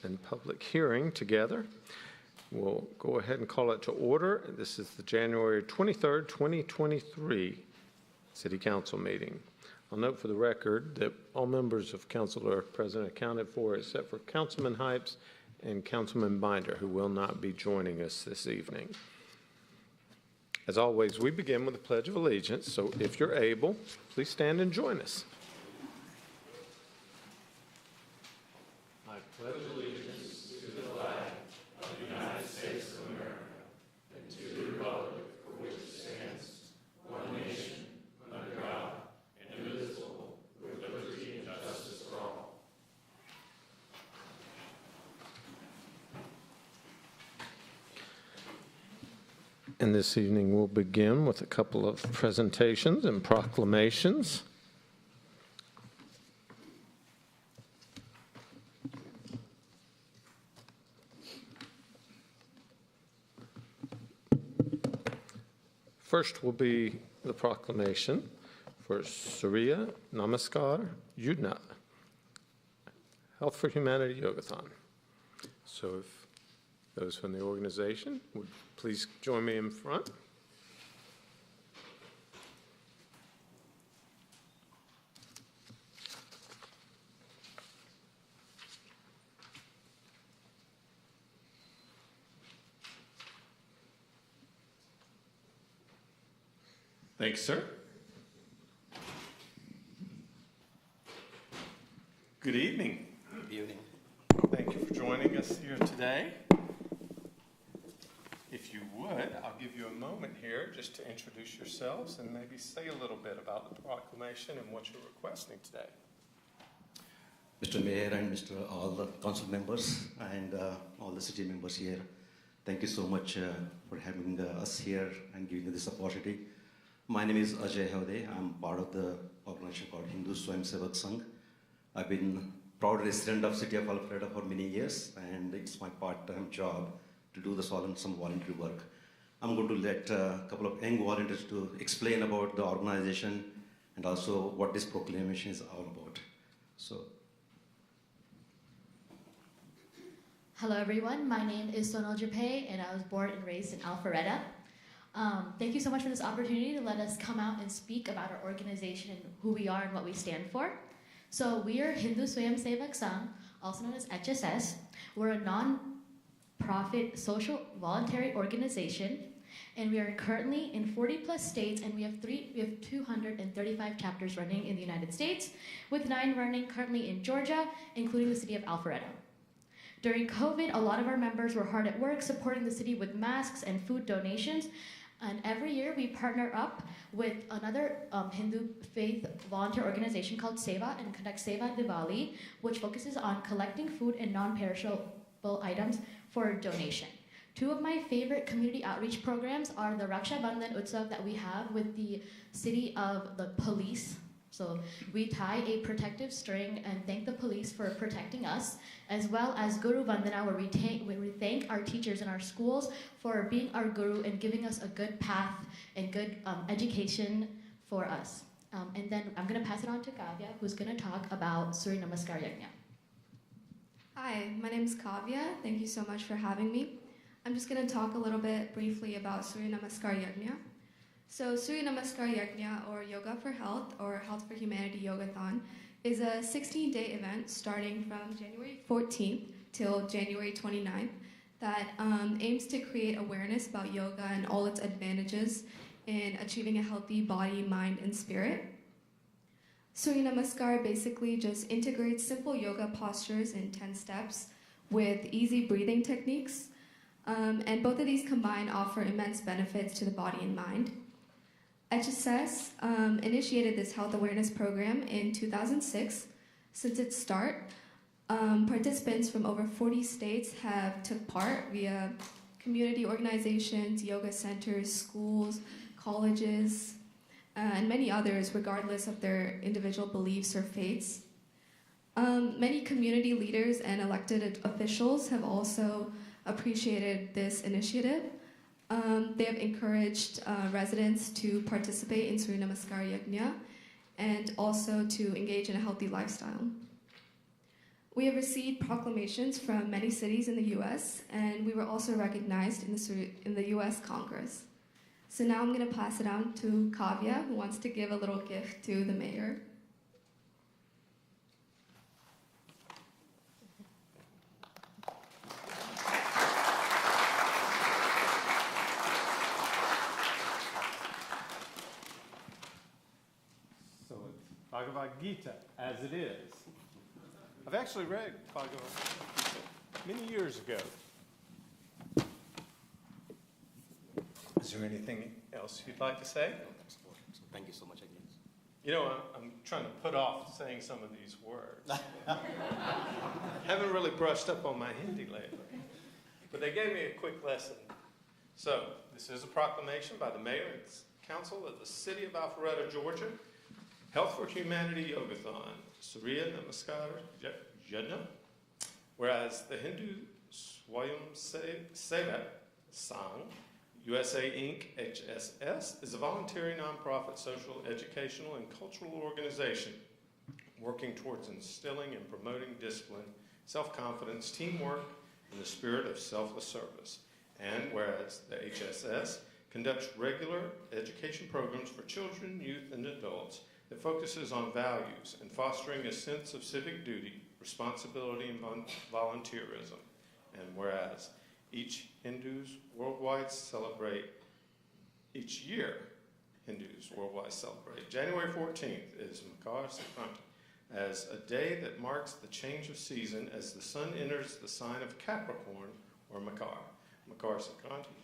and public hearing together. We'll go ahead and call it to order. This is the January 23rd, 2023 City Council meeting. I'll note for the record that all members of council are present and accounted for except for Councilman Hypes and Councilman Binder, who will not be joining us this evening. As always, we begin with the Pledge of Allegiance, so if you're able, please stand and join us. I pledge allegiance to the flag of the United States of America and to the republic for which it stands, one nation, under God, indivisible, with liberty and justice for all. And this evening we'll begin with a couple of presentations and proclamations. First will be the proclamation for Surya Namaskar Yudna, Health for Humanity Yogathon. So if those from the organization would please join me in front. Thanks, sir. Good evening. Good evening. Thank you for joining us here today. If you would, I'll give you a moment here just to introduce yourselves and maybe say a little bit about the proclamation and what you're requesting today. Mr. Mayor and all the council members and all the city members here, thank you so much for having us here and giving us this opportunity. My name is Ajay Howde. I'm part of the organization called Hindu Swayamsevak Sangh. I've been proud resident of city of Alpharetta for many years, and it's my part-time job to do some voluntary work. I'm going to let a couple of young volunteers to explain about the organization and also what this proclamation is all about. So, hello everyone, my name is Sonal Japay and I was born and raised in Alpharetta. Thank you so much for this opportunity to let us come out and speak about our organization and who we are and what we stand for. So we are Hindu Swayamsevak Sangh, also known as HSS. We're a non-profit social voluntary organization, and we are currently in 40 plus states, and we have 235 chapters running in the United States, with 9 running currently in Georgia, including the city of Alpharetta. During COVID, a lot of our members were hard at work supporting the city with masks and food donations. And every year we partner up with another Hindu faith volunteer organization called Seva and conduct Seva Diwali, which focuses on collecting food and non-perishable items for donation. 2 of my favorite community outreach programs are the Raksha Bandhan Utsav that we have with the city of the police. So we tie a protective string and thank the police for protecting us, as well as Guru Vandana, where we thank our teachers in our schools for being our guru and giving us a good path and good education for us. And then I'm going to pass it on to Kavya, who's going to talk about Surya Namaskar Yajna. Hi, my name is Kavya. Thank you so much for having me. I'm just going to talk a little bit briefly about Surya Namaskar Yajna. So Surya Namaskar Yajna, or Yoga for Health, or Health for Humanity Yogathon, is a 16-day event starting from January 14th till January 29th that aims to create awareness about yoga and all its advantages in achieving a healthy body, mind, and spirit. Surya Namaskar basically just integrates simple yoga postures in 10 steps with easy breathing techniques, and both of these combined offer immense benefits to the body and mind. HSS initiated this health awareness program in 2006. Since its start, participants from over 40 states have took part via community organizations, yoga centers, schools, colleges, and many others, regardless of their individual beliefs or faiths. Many community leaders and elected officials have also appreciated this initiative. They have encouraged residents to participate in Surya Namaskar Yajna and also to engage in a healthy lifestyle. We have received proclamations from many cities in the U.S., and we were also recognized in the U.S. Congress. So now I'm going to pass it on to Kavya, who wants to give a little gift to the mayor. So it's Bhagavad Gita, as it is. I've actually read Bhagavad Gita many years ago. Is there anything else you'd like to say? Thank you so much again. You know, I'm trying to put off saying some of these words. Haven't really brushed up on my Hindi lately, but they gave me a quick lesson. So, this is a proclamation by the Mayor and Council of the City of Alpharetta, Georgia. Health for Humanity Yogathon, Surya Namaskar Yajna. Whereas the Hindu Swayam Sevak Sangh, USA Inc., HSS, is a voluntary nonprofit social, educational, and cultural organization working towards instilling and promoting discipline, self-confidence, teamwork, and the spirit of selfless service. And whereas the HSS conducts regular education programs for children, youth, and adults that focuses on values and fostering a sense of civic duty, responsibility, and volunteerism. And whereas each Hindus worldwide celebrate, each year Hindus worldwide celebrate, January 14th is Makar Sankranti, as a day that marks the change of season as the sun enters the sign of Capricorn, or Makar. Makar Sankranti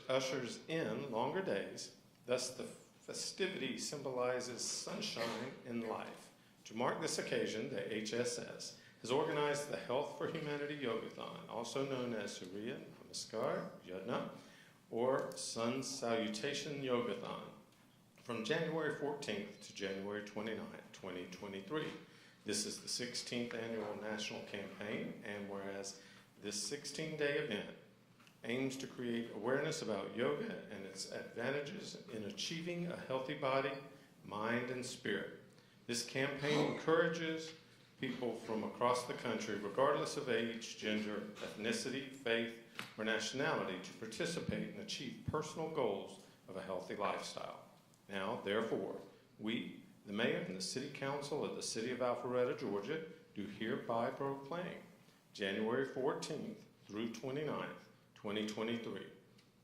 ushers in longer days, thus the festivity symbolizes sunshine in life. To mark this occasion, the HSS has organized the Health for Humanity Yogathon, also known as Surya Namaskar Yajna, or Sun Salutation Yogathon, from January 14th to January 29th, 2023. This is the 16th annual national campaign, and whereas this 16-day event aims to create awareness about yoga and its advantages in achieving a healthy body, mind, and spirit. This campaign encourages people from across the country, regardless of age, gender, ethnicity, faith, or nationality, to participate and achieve personal goals of a healthy lifestyle. Now, therefore, we, the Mayor and the City Council of the City of Alpharetta, Georgia, do hereby proclaim January 14th through 29th, 2023,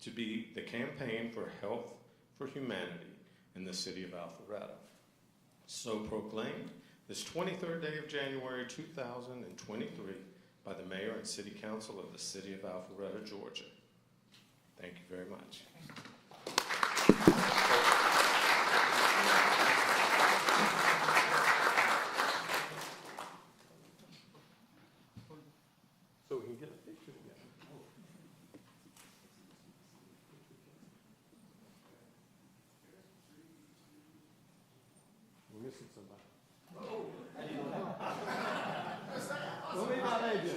to be the campaign for Health for Humanity in the City of Alpharetta. So proclaimed this 23rd day of January 2023 by the Mayor and City Council of the City of Alpharetta, Georgia. Thank you very much. So we can get a picture together. We're missing somebody. What about AJ?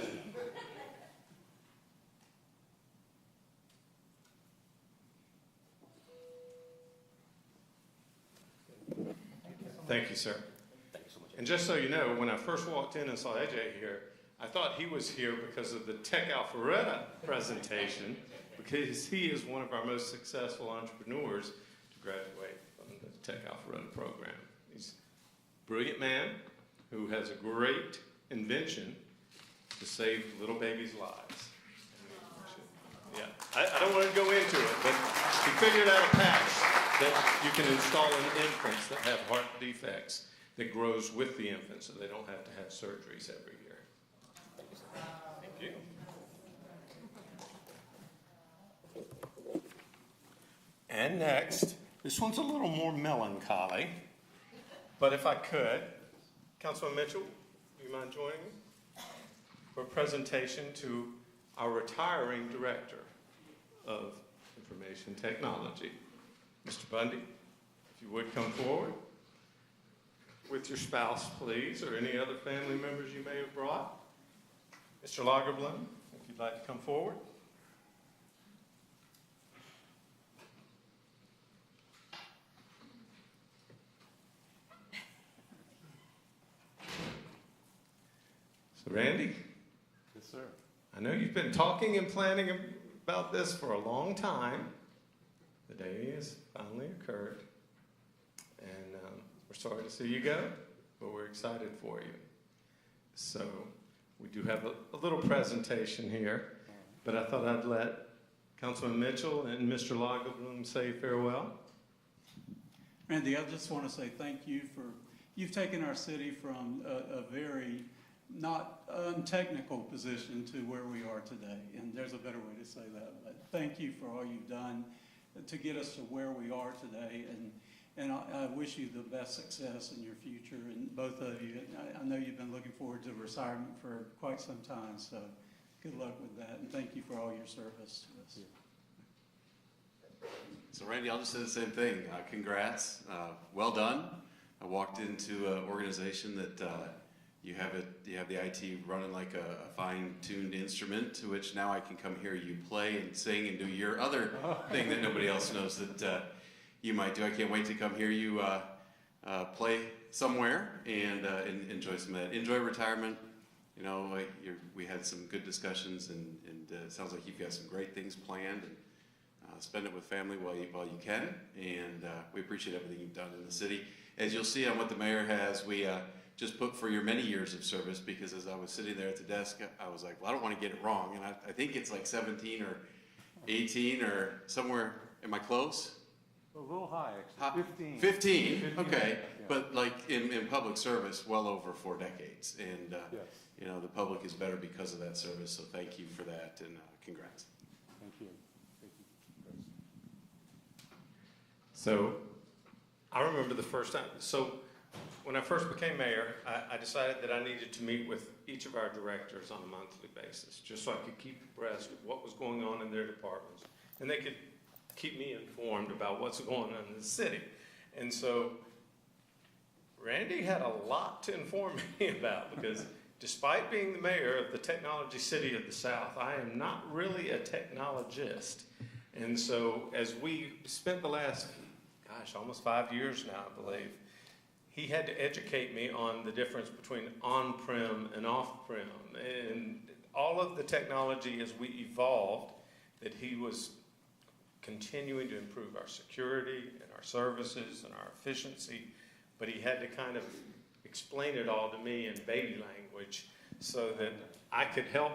Thank you, sir. Thank you so much. And just so you know, when I first walked in and saw AJ here, I thought he was here because of the Tech Alpharetta presentation, because he is one of our most successful entrepreneurs to graduate from the Tech Alpharetta program. He's a brilliant man who has a great invention to save little babies' lives. Yeah, I don't want to go into it, but he figured out a patch that you can install in infants that have heart defects that grows with the infant, so they don't have to have surgeries every year. Thank you. And next, this one's a little more melancholy, but if I could, Councilman Mitchell, do you mind joining me for a presentation to our retiring Director of Information Technology, Mr. Bundy, if you would come forward with your spouse, please, or any other family members you may have brought. Mr. Lagerblum, if you'd like to come forward. So Randy, Yes, sir. I know you've been talking and planning about this for a long time. The day has finally occurred. And we're sorry to see you go, but we're excited for you. So we do have a little presentation here, but I thought I'd let Councilman Mitchell and Mr. Lagerbloom say farewell. Randy, I just want to say thank you for, you've taken our city from a very not untechnical position to where we are today. And there's a better way to say that. But thank you for all you've done to get us to where we are today. And I wish you the best success in your future, and both of you. I know you've been looking forward to retirement for quite some time, so good luck with that. And thank you for all your service to us. So Randy, I'll just say the same thing. Congrats, well done. I walked into an organization that you have the IT running like a fine-tuned instrument, to which now I can come hear you play and sing and do your other thing that nobody else knows that you might do. I can't wait to come hear you play somewhere and enjoy some of that. Enjoy retirement. You know, we had some good discussions, and it sounds like you've got some great things planned. And spend it with family while you can, and we appreciate everything you've done in the city. As you'll see on what the mayor has, we just put for your many years of service, because as I was sitting there at the desk, I was like, well, I don't want to get it wrong, and I think it's like 17 or 18 or somewhere. Am I close? A little high, actually. 15. 15, okay. Yeah. But like in public service, well over 4 decades. And, Yes. you know, the public is better because of that service, so thank you for that, and congrats. Thank you. Thank you. So I remember the first time. So when I first became mayor, I decided that I needed to meet with each of our directors on a monthly basis, just so I could keep abreast of what was going on in their departments. And they could keep me informed about what's going on in the city. And so Randy had a lot to inform me about, because despite being the mayor of the technology city of the South, I am not really a technologist. And so as we spent the last, almost 5 years now, I believe, he had to educate me on the difference between on-prem and off-prem, and all of the technology as we evolved, that he was continuing to improve our security and our services and our efficiency, but he had to kind of explain it all to me in baby language so that I could help,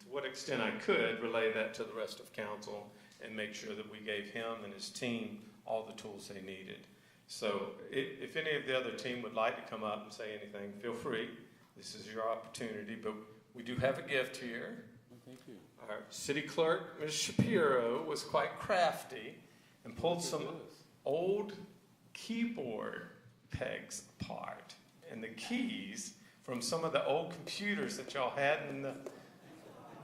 to what extent I could, relay that to the rest of council and make sure that we gave him and his team all the tools they needed. So if any of the other team would like to come up and say anything, feel free. This is your opportunity, but we do have a gift here. Well, thank you. Our city clerk, Ms. Shapiro, was quite crafty and pulled some old keyboard pegs apart and the keys from some of the old computers that y'all had in the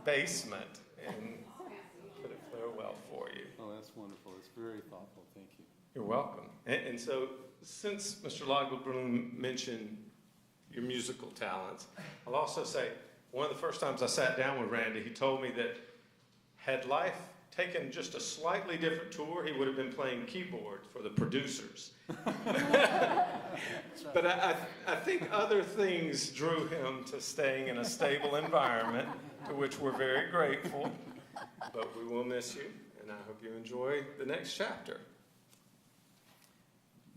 basement, and put it farewell for you. Oh, that's wonderful. It's very thoughtful. Thank you. You're welcome. And so, since Mr. Lagerbloom mentioned your musical talents, I'll also say, one of the first times I sat down with Randy, he told me that had life taken just a slightly different tour, he would have been playing keyboard for the producers. But I think other things drew him to staying in a stable environment, to which we're very grateful. But we will miss you, and I hope you enjoy the next chapter.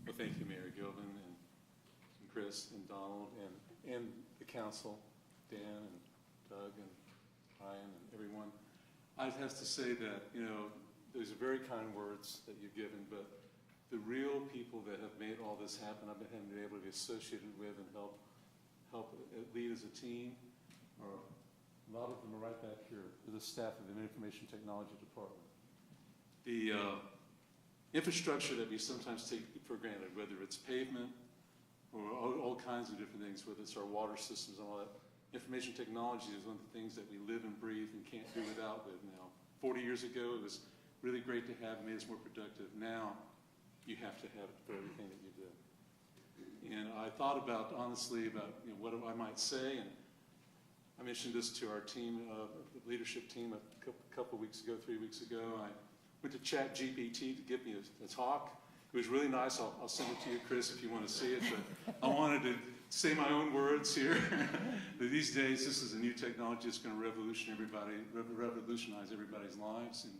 Well, thank you, Mayor Gilvin and Chris and Donald and the council, Dan and Doug and Ryan and everyone. I have to say that, you know, those are very kind words that you've given, but the real people that have made all this happen, I've been able to be associated with and help lead as a team, or a lot of them are right back here, the staff of the Information Technology Department. The infrastructure that we sometimes take for granted, whether it's pavement or all kinds of different things, whether it's our water systems and all that, information technology is one of the things that we live and breathe and can't do without with now. 40 years ago, it was really great to have, made us more productive. Now, you have to have it for everything that you do. And I thought about, honestly, about what I might say, and I mentioned this to our team, the leadership team, a couple weeks ago, 3 weeks ago. I went to ChatGPT to give me a talk. It was really nice. I'll send it to you, Chris, if you want to see it. But I wanted to say my own words here. But these days, this is a new technology that's going to revolutionize everybody's lives, and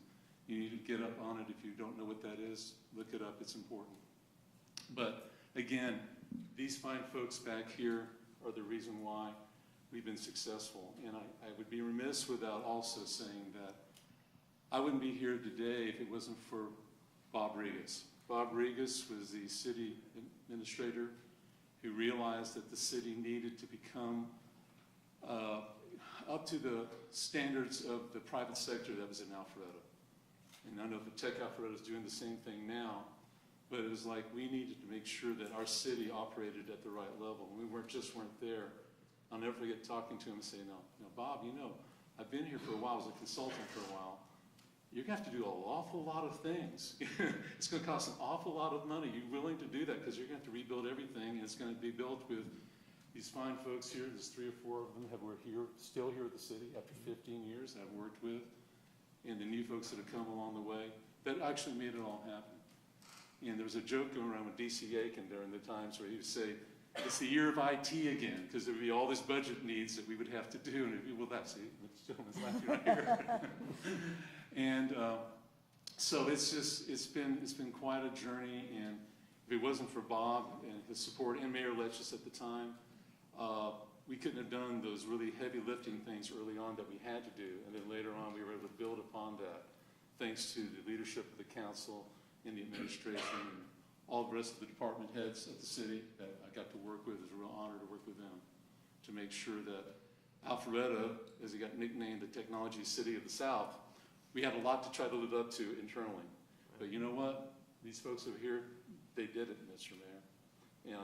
you need to get up on it. If you don't know what that is, look it up. It's important. But again, these fine folks back here are the reason why we've been successful. And I would be remiss without also saying that I wouldn't be here today if it wasn't for Bob Regas. Bob Regas was the city administrator who realized that the city needed to become up to the standards of the private sector that was in Alpharetta. And I know the Tech Alpharetta is doing the same thing now, but it was like we needed to make sure that our city operated at the right level. We weren't there. I'll never forget talking to him and saying, no, Bob, you know, I've been here for a while, I was a consultant for a while. You're going to have to do an awful lot of things. It's going to cost an awful lot of money. You're willing to do that because you're going to have to rebuild everything, and it's going to be built with these fine folks here. There's 3 or 4 of them who are here, still here at the city after 15 years that I've worked with, and the new folks that have come along the way that actually made it all happen. And there was a joke going around with D.C. Aiken during the times where he would say, it's the year of IT again, because there would be all these budget needs that we would have to do, and it'd be, well, that's it. This gentleman's laughing right here. And so it's been quite a journey, and if it wasn't for Bob and his support and Mayor Letchis at the time, we couldn't have done those really heavy lifting things early on that we had to do, and then later on we were able to build upon that thanks to the leadership of the council and the administration and all the rest of the department heads at the city that I got to work with. It was a real honor to work with them to make sure that Alpharetta, as it got nicknamed the Technology City of the South, we had a lot to try to live up to internally. But you know what? These folks over here, they did it, Mr. Mayor. And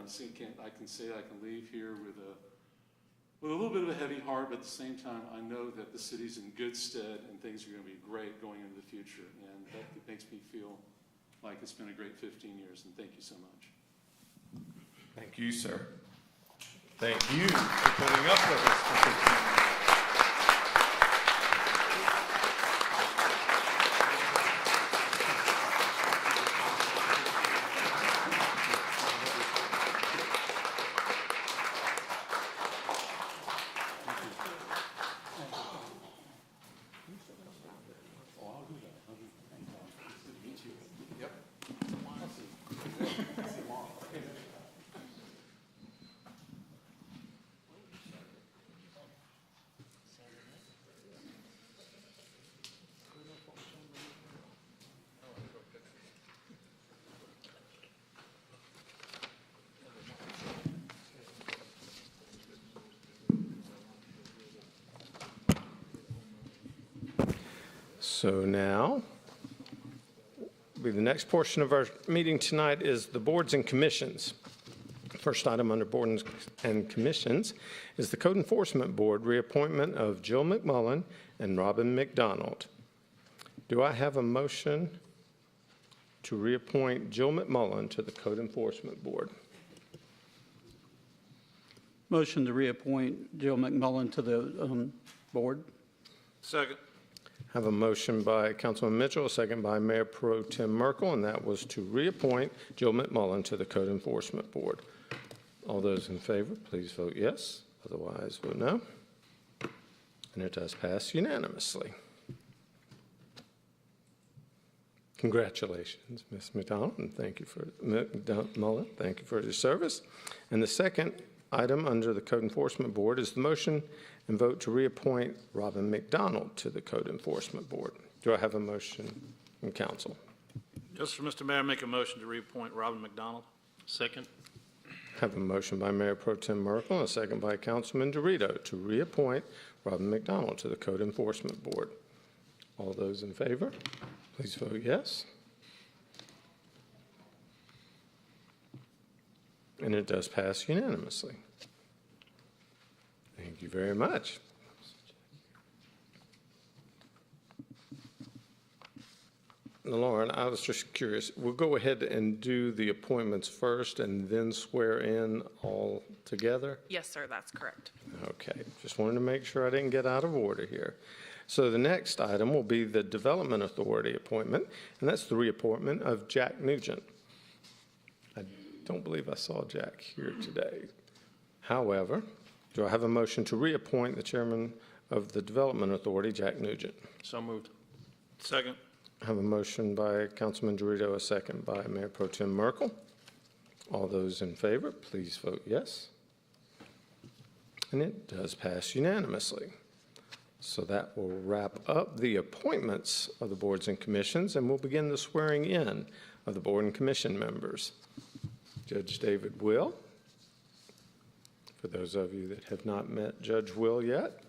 I can say I can leave here with a little bit of a heavy heart, but at the same time, I know that the city's in good stead and things are going to be great going into the future. And that makes me feel like it's been a great 15 years, and thank you so much. Thank you, sir. Thank you for putting up with us. So now, the next portion of our meeting tonight is the boards and commissions. First item under boards and commissions is the Code Enforcement Board reappointment of Jill McMullen and Robin McDonald. Do I have a motion to reappoint Jill McMullen to the Code Enforcement Board? Motion to reappoint Jill McMullen to the board. Second. Have a motion by Councilman Mitchell, a second by Mayor Pro Tem Merkel, and that was to reappoint Jill McMullen to the Code Enforcement Board. All those in favor, please vote yes. Otherwise, vote no. And it does pass unanimously. Congratulations, Ms. McDonald, and thank you for McMullen. Thank you for your service. And the second item under the Code Enforcement Board is the motion and vote to reappoint Robin McDonald to the Code Enforcement Board. Do I have a motion from council? Yes, sir, Mr. Mayor, make a motion to reappoint Robin McDonald. Second. Have a motion by Mayor Pro Tem Merkel and a second by Councilman Dorito to reappoint Robin McDonald to the Code Enforcement Board. All those in favor, please vote yes. And it does pass unanimously. Thank you very much. Now, Lauren, I was just curious. We'll go ahead and do the appointments first and then swear in all together? Yes, sir, that's correct. Okay, just wanted to make sure I didn't get out of order here. So the next item will be the Development Authority appointment, and that's the reappointment of Jack Nugent. I don't believe I saw Jack here today. However, do I have a motion to reappoint the chairman of the Development Authority, Jack Nugent? So moved. Second. I have a motion by Councilman Dorito, a second by Mayor Pro Tem Merkel. All those in favor, please vote yes. And it does pass unanimously. So that will wrap up the appointments of the boards and commissions, and we'll begin the swearing in of the board and commission members. Judge David Will. For those of you that have not met Judge Will yet.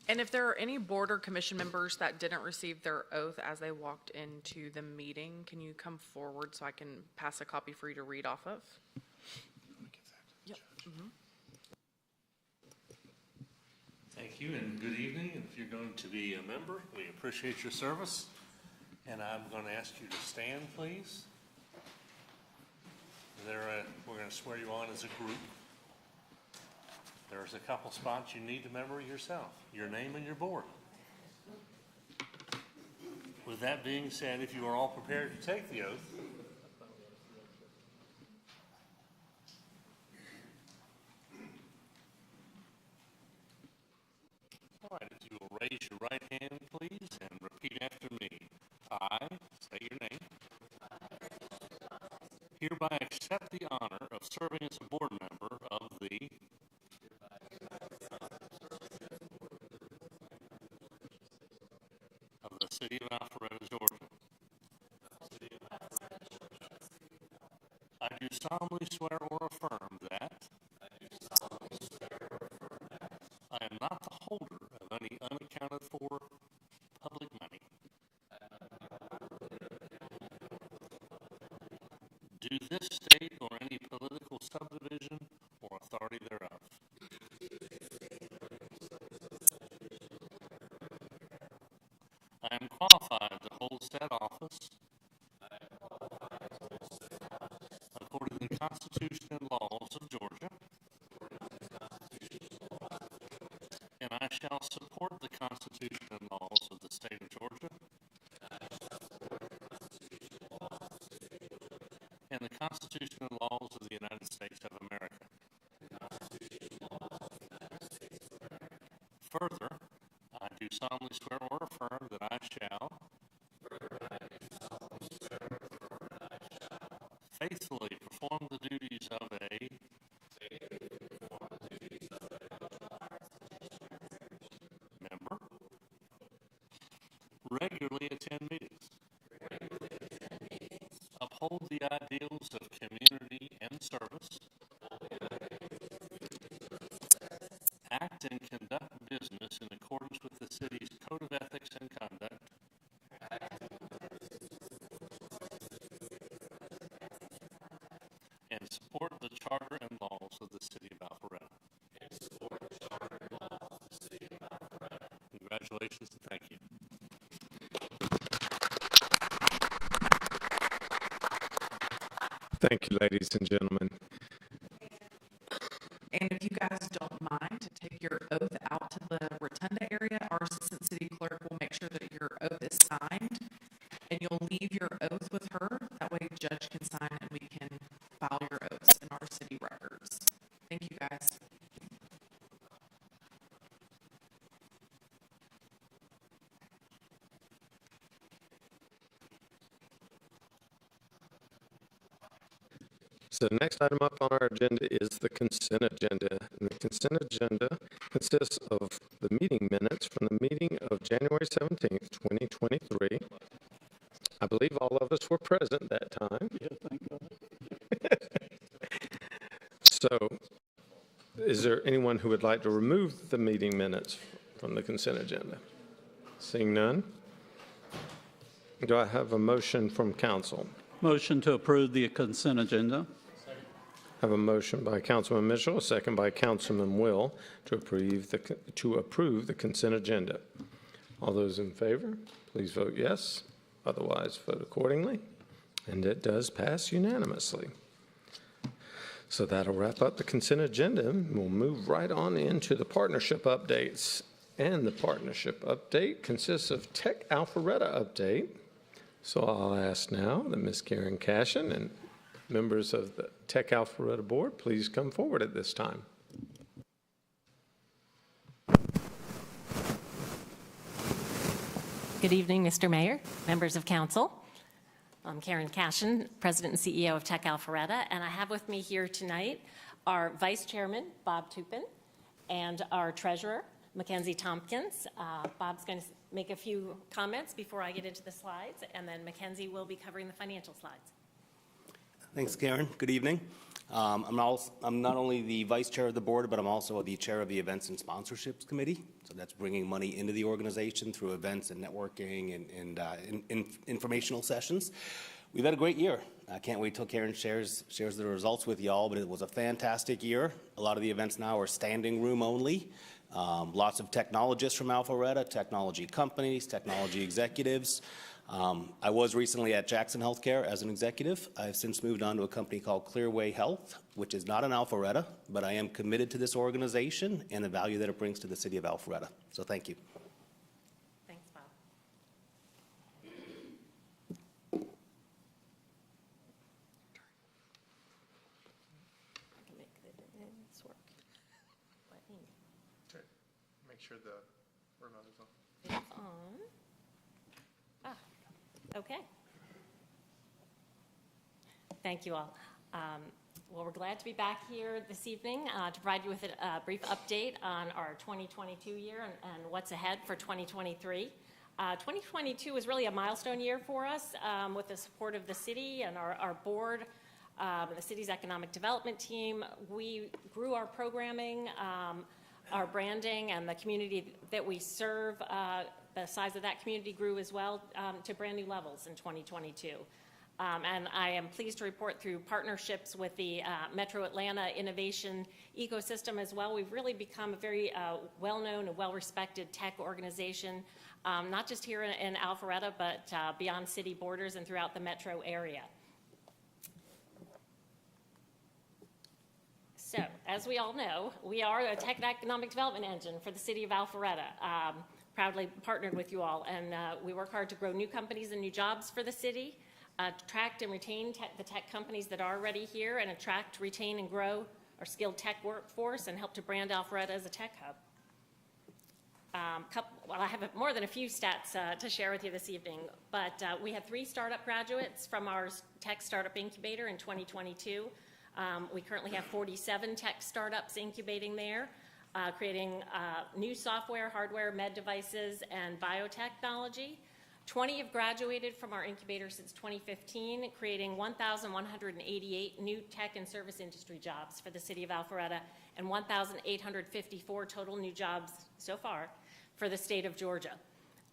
And if there are any board or commission members that didn't receive their oath as they walked into the meeting, can you come forward so I can pass a copy for you to read off of? Yep. Thank you and good evening. And if you're going to be a member, we appreciate your service. And I'm going to ask you to stand, please. We're going to swear you on as a group. There's a couple spots you need to remember yourself, your name and your board. With that being said, if you are all prepared to take the oath, all right, if you will raise your right hand, please, and repeat after me. I, say your name, hereby accept the honor of serving as a board member of the City of Alpharetta, Georgia. I do solemnly swear or affirm that I am not the holder of any unaccounted for public money, due this state or any political subdivision or authority thereof. I am qualified to hold said office according to the Constitution and laws of Georgia, and I shall support the Constitution and laws of the state of Georgia and the Constitution and laws of the United States of America. Further, I do solemnly swear or affirm that I shall faithfully perform the duties of a member, regularly attend meetings, uphold the ideals of community and service, act and conduct business in accordance with the city's Code of Ethics and Conduct, and support the Charter and laws of the City of Alpharetta. Congratulations and thank you. Thank you, ladies and gentlemen. And if you guys don't mind to take your oath out to the rotunda area, our assistant city clerk will make sure that your oath is signed, and you'll leave your oath with her. That way the judge can sign and we can file your oaths in our city records. Thank you, guys. So the next item up on our agenda is the consent agenda. And the consent agenda consists of the meeting minutes from the meeting of January 17th, 2023. I believe all of us were present that time. Yeah, thank God. So is there anyone who would like to remove the meeting minutes from the consent agenda? Seeing none, do I have a motion from council? Motion to approve the consent agenda. I have a motion by Councilman Mitchell, a second by Councilman Will to approve the consent agenda. All those in favor, please vote yes. Otherwise, vote accordingly. And it does pass unanimously. So that'll wrap up the consent agenda. We'll move right on into the partnership updates. And the partnership update consists of Tech Alpharetta update. So I'll ask now that Ms. Karen Cashin and members of the Tech Alpharetta board please come forward at this time. Good evening, Mr. Mayor, members of council. I'm Karen Cashin, President and CEO of Tech Alpharetta, and I have with me here tonight our Vice Chairman, Bob Tupin, and our Treasurer, Mackenzie Tompkins. Bob's going to make a few comments before I get into the slides, and then Mackenzie will be covering the financial slides. Thanks, Karen. Good evening. I'm not only the vice chair of the board, but I'm also the chair of the Events and Sponsorships Committee. So that's bringing money into the organization through events and networking and informational sessions. We've had a great year. I can't wait till Karen shares the results with y'all, but it was a fantastic year. A lot of the events now are standing room only. Lots of technologists from Alpharetta, technology companies, technology executives. I was recently at Jackson Healthcare as an executive. I've since moved on to a company called Clearway Health, which is not an Alpharetta, but I am committed to this organization and the value that it brings to the city of Alpharetta. So thank you. Thanks, Bob. I can make this work. Make sure the remote is on. It's on. Okay. Thank you all. Well, we're glad to be back here this evening to provide you with a brief update on our 2022 year and what's ahead for 2023. 2022 was really a milestone year for us with the support of the city and our board, the city's economic development team. We grew our programming, our branding, and the community that we serve. The size of that community grew as well to brand new levels in 2022. And I am pleased to report through partnerships with the Metro Atlanta Innovation Ecosystem as well, we've really become a very well-known and well-respected tech organization, not just here in Alpharetta, but beyond city borders and throughout the metro area. So, as we all know, we are a tech and economic development engine for the city of Alpharetta. Proudly partnered with you all, and we work hard to grow new companies and new jobs for the city, attract and retain the tech companies that are already here, and attract, retain, and grow our skilled tech workforce, and help to brand Alpharetta as a tech hub. Well, I have more than a few stats to share with you this evening, but we had 3 startup graduates from our tech startup incubator in 2022. We currently have 47 tech startups incubating there. Creating new software, hardware, med devices, and biotechnology. 20 have graduated from our incubator since 2015, creating 1,188 new tech and service industry jobs for the city of Alpharetta, and 1,854 total new jobs so far for the state of Georgia.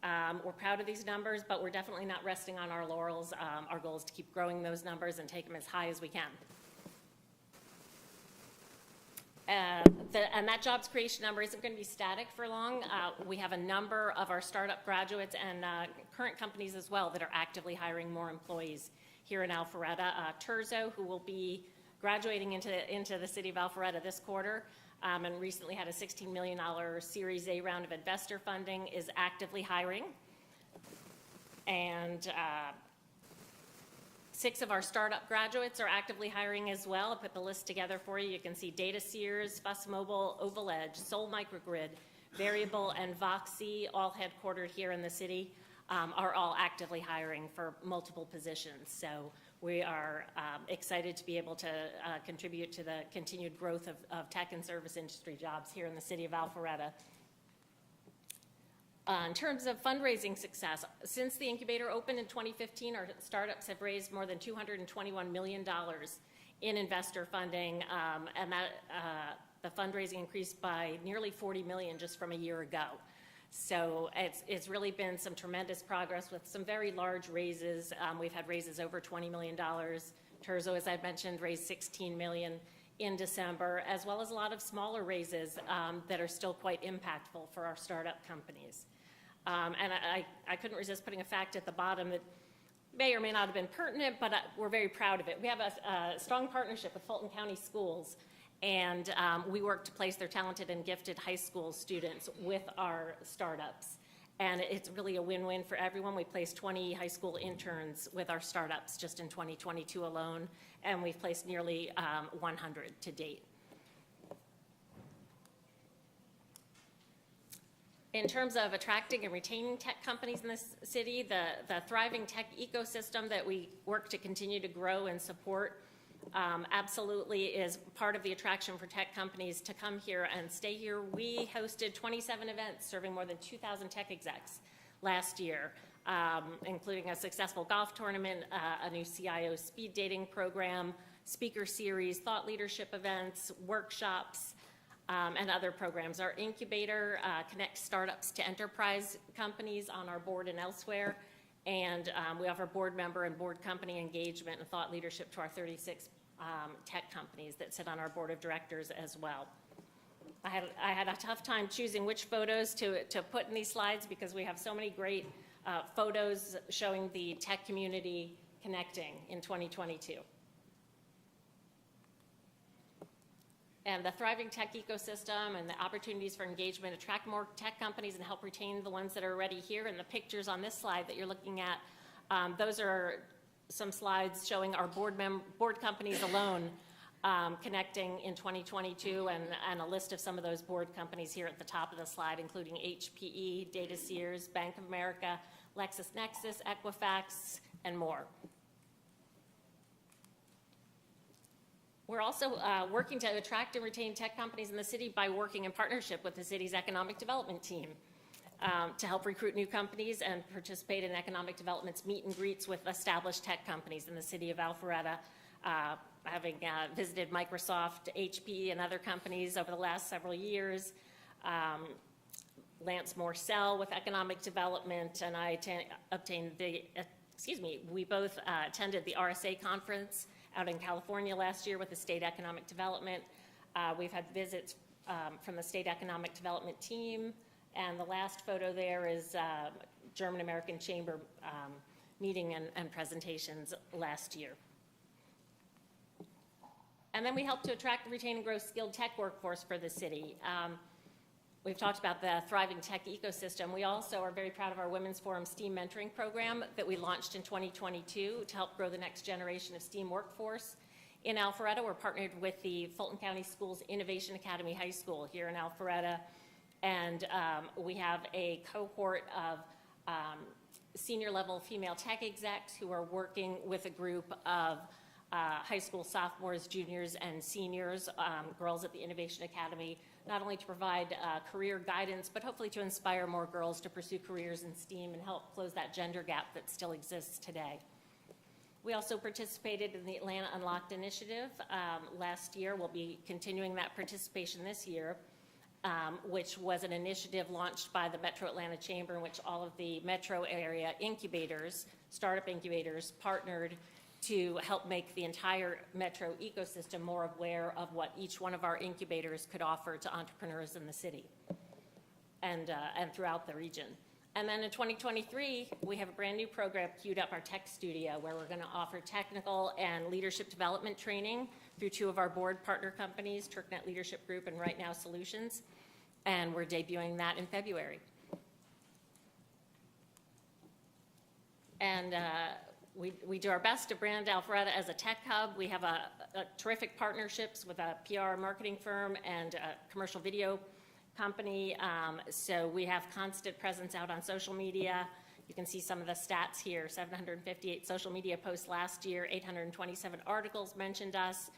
We're proud of these numbers, but we're definitely not resting on our laurels. Our goal is to keep growing those numbers and take them as high as we can. And that jobs creation number isn't going to be static for long. We have a number of our startup graduates and current companies as well that are actively hiring more employees here in Alpharetta. Terzo, who will be graduating into the city of Alpharetta this quarter, and recently had a $16 million Series A round of investor funding, is actively hiring. And 6 of our startup graduates are actively hiring as well. I put the list together for you. You can see Data Sears, Fuss Mobile, Oval Edge, Soul Microgrid, Variable, and Voxy, all headquartered here in the city, are all actively hiring for multiple positions. So we are excited to be able to contribute to the continued growth of tech and service industry jobs here in the city of Alpharetta. In terms of fundraising success, since the incubator opened in 2015, our startups have raised more than $221 million in investor funding, and that the fundraising increased by nearly $40 million just from a year ago. So it's really been some tremendous progress with some very large raises. We've had raises over $20 million. Terzo, as I mentioned, raised $16 million in December, as well as a lot of smaller raises that are still quite impactful for our startup companies. And I couldn't resist putting a fact at the bottom that may or may not have been pertinent, but we're very proud of it. We have a strong partnership with Fulton County Schools, and we work to place their talented and gifted high school students with our startups. And it's really a win-win for everyone. We placed 20 high school interns with our startups just in 2022 alone, and we've placed nearly 100 to date. In terms of attracting and retaining tech companies in this city, the thriving tech ecosystem that we work to continue to grow and support absolutely is part of the attraction for tech companies to come here and stay here. We hosted 27 events serving more than 2,000 tech execs last year, including a successful golf tournament, a new CIO speed dating program, speaker series, thought leadership events, workshops, and other programs. Our incubator connects startups to enterprise companies on our board and elsewhere, and we offer board member and board company engagement and thought leadership to our 36 tech companies that sit on our board of directors as well. I had a tough time choosing which photos to put in these slides because we have so many great photos showing the tech community connecting in 2022. And the thriving tech ecosystem and the opportunities for engagement attract more tech companies and help retain the ones that are already here. And the pictures on this slide that you're looking at, those are some slides showing our board companies alone connecting in 2022, and a list of some of those board companies here at the top of the slide, including HPE, Data Sears, Bank of America, LexisNexis, Equifax, and more. We're also working to attract and retain tech companies in the city by working in partnership with the city's economic development team to help recruit new companies and participate in economic development's meet and greets with established tech companies in the city of Alpharetta, having visited Microsoft, HP, and other companies over the last several years. Lance Morcell with economic development, and I obtained the, we both attended the RSA conference out in California last year with the state economic development. We've had visits from the state economic development team, and the last photo there is German American Chamber meeting and presentations last year. And then we help to attract, retain, and grow skilled tech workforce for the city. We've talked about the thriving tech ecosystem. We also are very proud of our Women's Forum STEAM mentoring program that we launched in 2022 to help grow the next generation of STEAM workforce. In Alpharetta, we're partnered with the Fulton County Schools Innovation Academy High School here in Alpharetta, and we have a cohort of senior level female tech execs who are working with a group of high school sophomores, juniors, and seniors, girls at the Innovation Academy, not only to provide career guidance, but hopefully to inspire more girls to pursue careers in STEAM and help close that gender gap that still exists today. We also participated in the Atlanta Unlocked initiative last year. We'll be continuing that participation this year, which was an initiative launched by the Metro Atlanta Chamber in which all of the metro area incubators, startup incubators, partnered to help make the entire metro ecosystem more aware of what each one of our incubators could offer to entrepreneurs in the city and throughout the region. And then in 2023, we have a brand new program queued up, our Tech Studio, where we're going to offer technical and leadership development training through two of our board partner companies, TurkNet Leadership Group and Right Now Solutions, and we're debuting that in February. And we do our best to brand Alpharetta as a tech hub. We have a terrific partnerships with a PR marketing firm and a commercial video company. So we have constant presence out on social media. You can see some of the stats here: 758 social media posts last year, 827 articles mentioned us.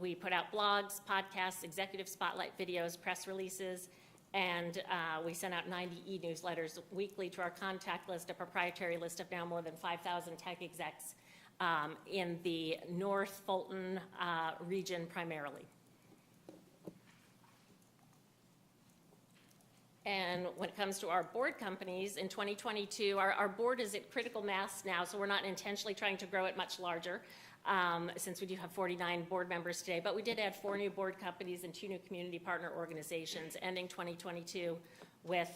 We put out blogs, podcasts, executive spotlight videos, press releases, and we send out 90 e-newsletters weekly to our contact list, a proprietary list of now more than 5,000 tech execs in the North Fulton region primarily. And when it comes to our board companies, in 2022, our board is at critical mass now, so we're not intentionally trying to grow it much larger, since we do have 49 board members today. But we did add 4 new board companies and 2 new community partner organizations, ending 2022 with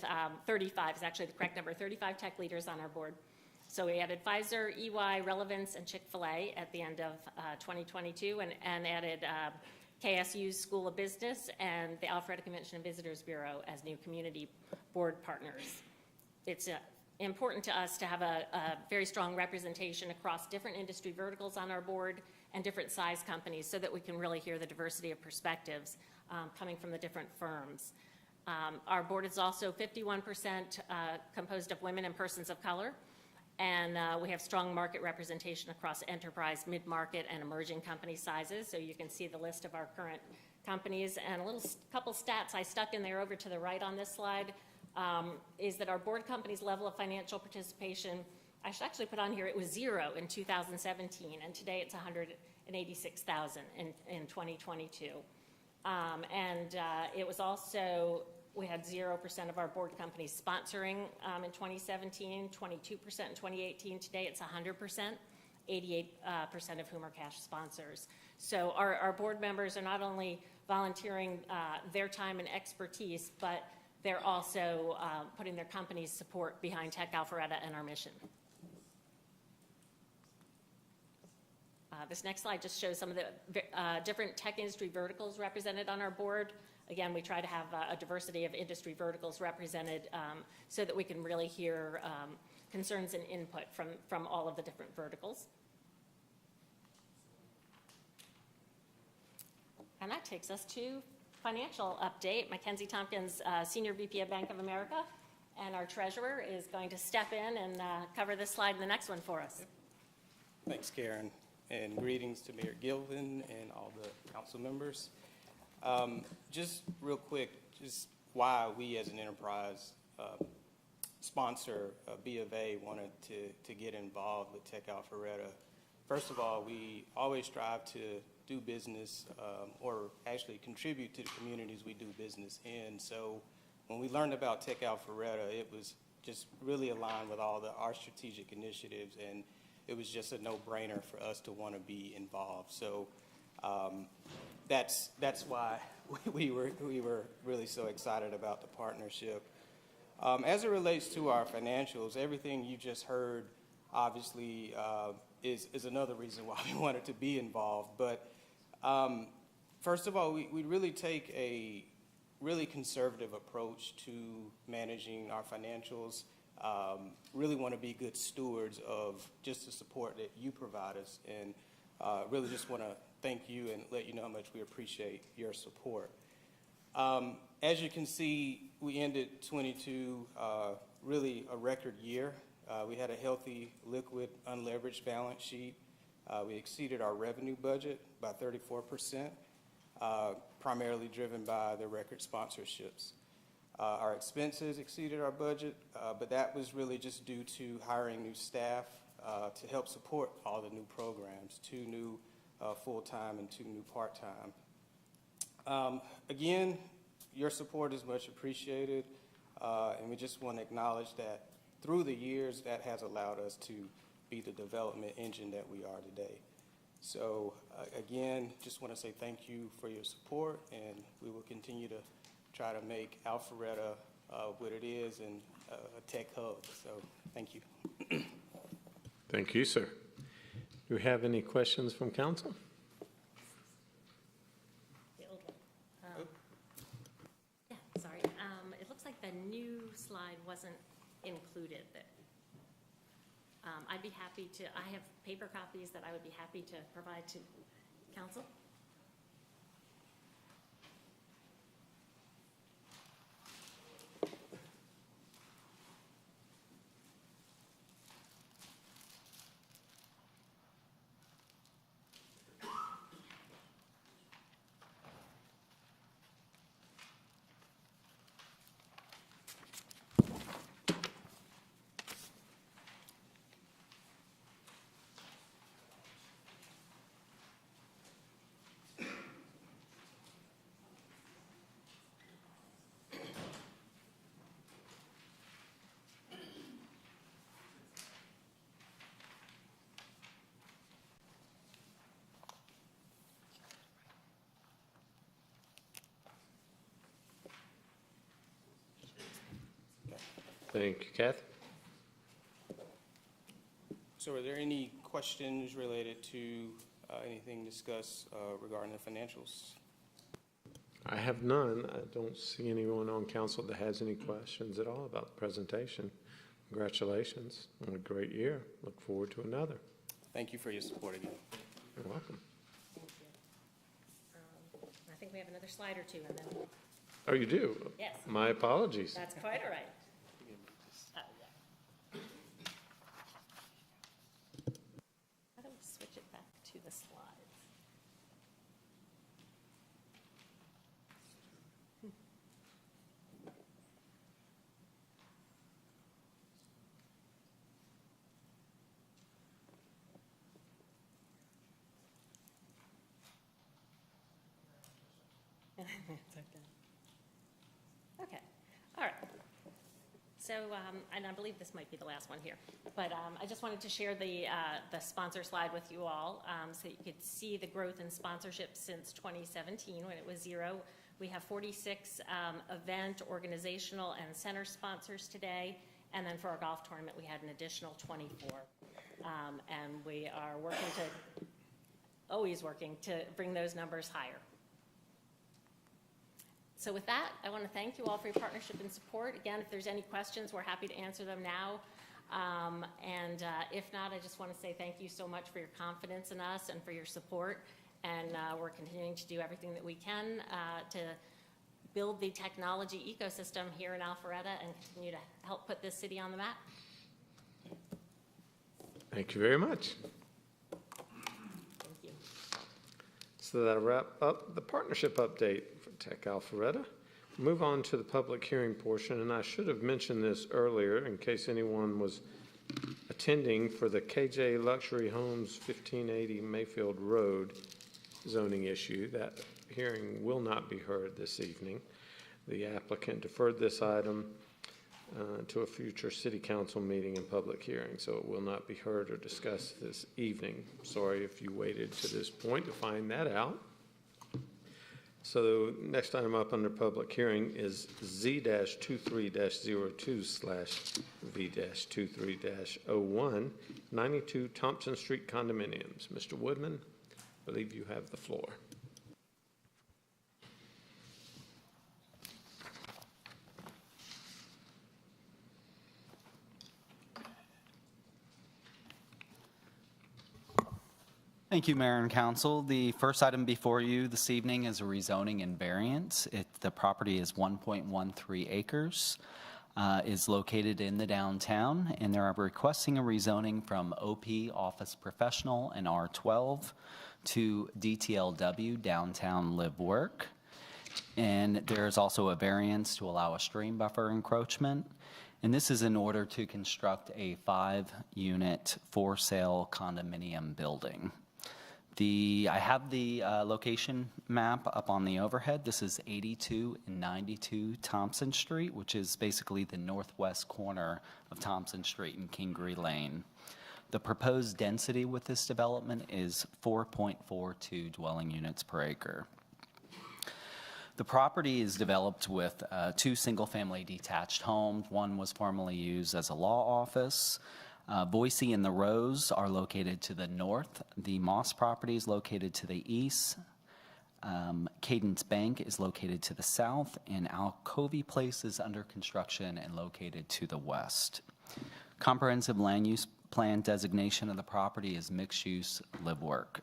35, is actually the correct number, 35 tech leaders on our board. So we added Pfizer, EY, Relevance, and Chick-fil-A at the end of 2022, and added KSU's School of Business and the Alpharetta Convention and Visitors Bureau as new community board partners. It's important to us to have a very strong representation across different industry verticals on our board and different size companies so that we can really hear the diversity of perspectives coming from the different firms. Our board is also 51% composed of women and persons of color, and we have strong market representation across enterprise, mid-market, and emerging company sizes. So you can see the list of our current companies, and a couple stats I stuck in there over to the right on this slide is that our board companies' level of financial participation, I should actually put on here, it was 0 in 2017, and today it's 186,000 in 2022. It was also, we had 0% of our board companies sponsoring in 2017, 22% in 2018. Today it's 100%, 88% of whom are cash sponsors. So our board members are not only volunteering their time and expertise, but they're also putting their company's support behind Tech Alpharetta and our mission. This next slide just shows some of the different tech industry verticals represented on our board. Again, we try to have a diversity of industry verticals represented so that we can really hear concerns and input from all of the different verticals. And that takes us to financial update. Mackenzie Tompkins, Senior VP of Bank of America, and our treasurer is going to step in and cover this slide and the next one for us. Thanks, Karen, and greetings to Mayor Gilvin and all the council members. Just real quick, just why we as an enterprise sponsor B of A wanted to get involved with Tech Alpharetta. First of all, we always strive to do business or actually contribute to the communities we do business in. So when we learned about Tech Alpharetta, it was just really aligned with all our strategic initiatives, and it was just a no-brainer for us to want to be involved. So that's why we were really so excited about the partnership. As it relates to our financials, everything you just heard obviously is another reason why we wanted to be involved. But first of all, we really take a really conservative approach to managing our financials. Really want to be good stewards of just the support that you provide us, and really just want to thank you and let you know how much we appreciate your support. As you can see, we ended 22 really a record year. We had a healthy, liquid, unleveraged balance sheet. We exceeded our revenue budget by 34%, primarily driven by the record sponsorships. Our expenses exceeded our budget, but that was really just due to hiring new staff to help support all the new programs, 2 new full-time and 2 new part-time. Again, your support is much appreciated, and we just want to acknowledge that through the years, that has allowed us to be the development engine that we are today. So again, just want to say thank you for your support, and we will continue to try to make Alpharetta what it is and a tech hub. So thank you. Thank you, sir. Do we have any questions from council? The old one. Yeah, sorry. It looks like the new slide wasn't included. I'd be happy to, I have paper copies that I would be happy to provide to council. Thank you, Kathy. So are there any questions related to anything discussed regarding the financials? I have none. I don't see anyone on council that has any questions at all about the presentation. Congratulations on a great year. Look forward to another. Thank you for your support again. You're welcome. Thank you. I think we have another slide or two, and then Oh, you do? Yes. My apologies. That's quite all right. How do we switch it back to the slides? It's okay. Okay, all right. So, and I believe this might be the last one here, but I just wanted to share the sponsor slide with you all so you could see the growth in sponsorship since 2017 when it was 0. We have 46 event, organizational, and center sponsors today, and then for our golf tournament we had an additional 24. And we are always working to bring those numbers higher. So with that, I want to thank you all for your partnership and support. Again, if there's any questions, we're happy to answer them now. If not, I just want to say thank you so much for your confidence in us and for your support. And we're continuing to do everything that we can to build the technology ecosystem here in Alpharetta and continue to help put this city on the map. Thank you very much. Thank you. So that'll wrap up the partnership update for Tech Alpharetta. Move on to the public hearing portion, and I should have mentioned this earlier in case anyone was attending for the KJ Luxury Homes 1580 Mayfield Road zoning issue. That hearing will not be heard this evening. The applicant deferred this item to a future city council meeting and public hearing, so it will not be heard or discussed this evening. Sorry if you waited to this point to find that out. So next item up under public hearing is Z-23-02/V-23-01, 92 Thompson Street condominiums. Mr. Woodman, I believe you have the floor. Thank you, Mayor and Council. The first item before you this evening is a rezoning and variance. The property is 1.13 acres, is located in the downtown, and they're requesting a rezoning from OP Office Professional and R12 to DTLW Downtown Live Work. And there's also a variance to allow a stream buffer encroachment. And this is in order to construct a 5-unit for-sale condominium building. I have the location map up on the overhead. This is 82 and 92 Thompson Street, which is basically the northwest corner of Thompson Street and Kingery Lane. The proposed density with this development is 4.42 dwelling units per acre. The property is developed with 2 single-family detached homes. One was formerly used as a law office. Boise and the Rose are located to the north. The Moss property is located to the east. Cadence Bank is located to the south, and Alcovey Place is under construction and located to the west. Comprehensive land use plan designation of the property is mixed-use live work.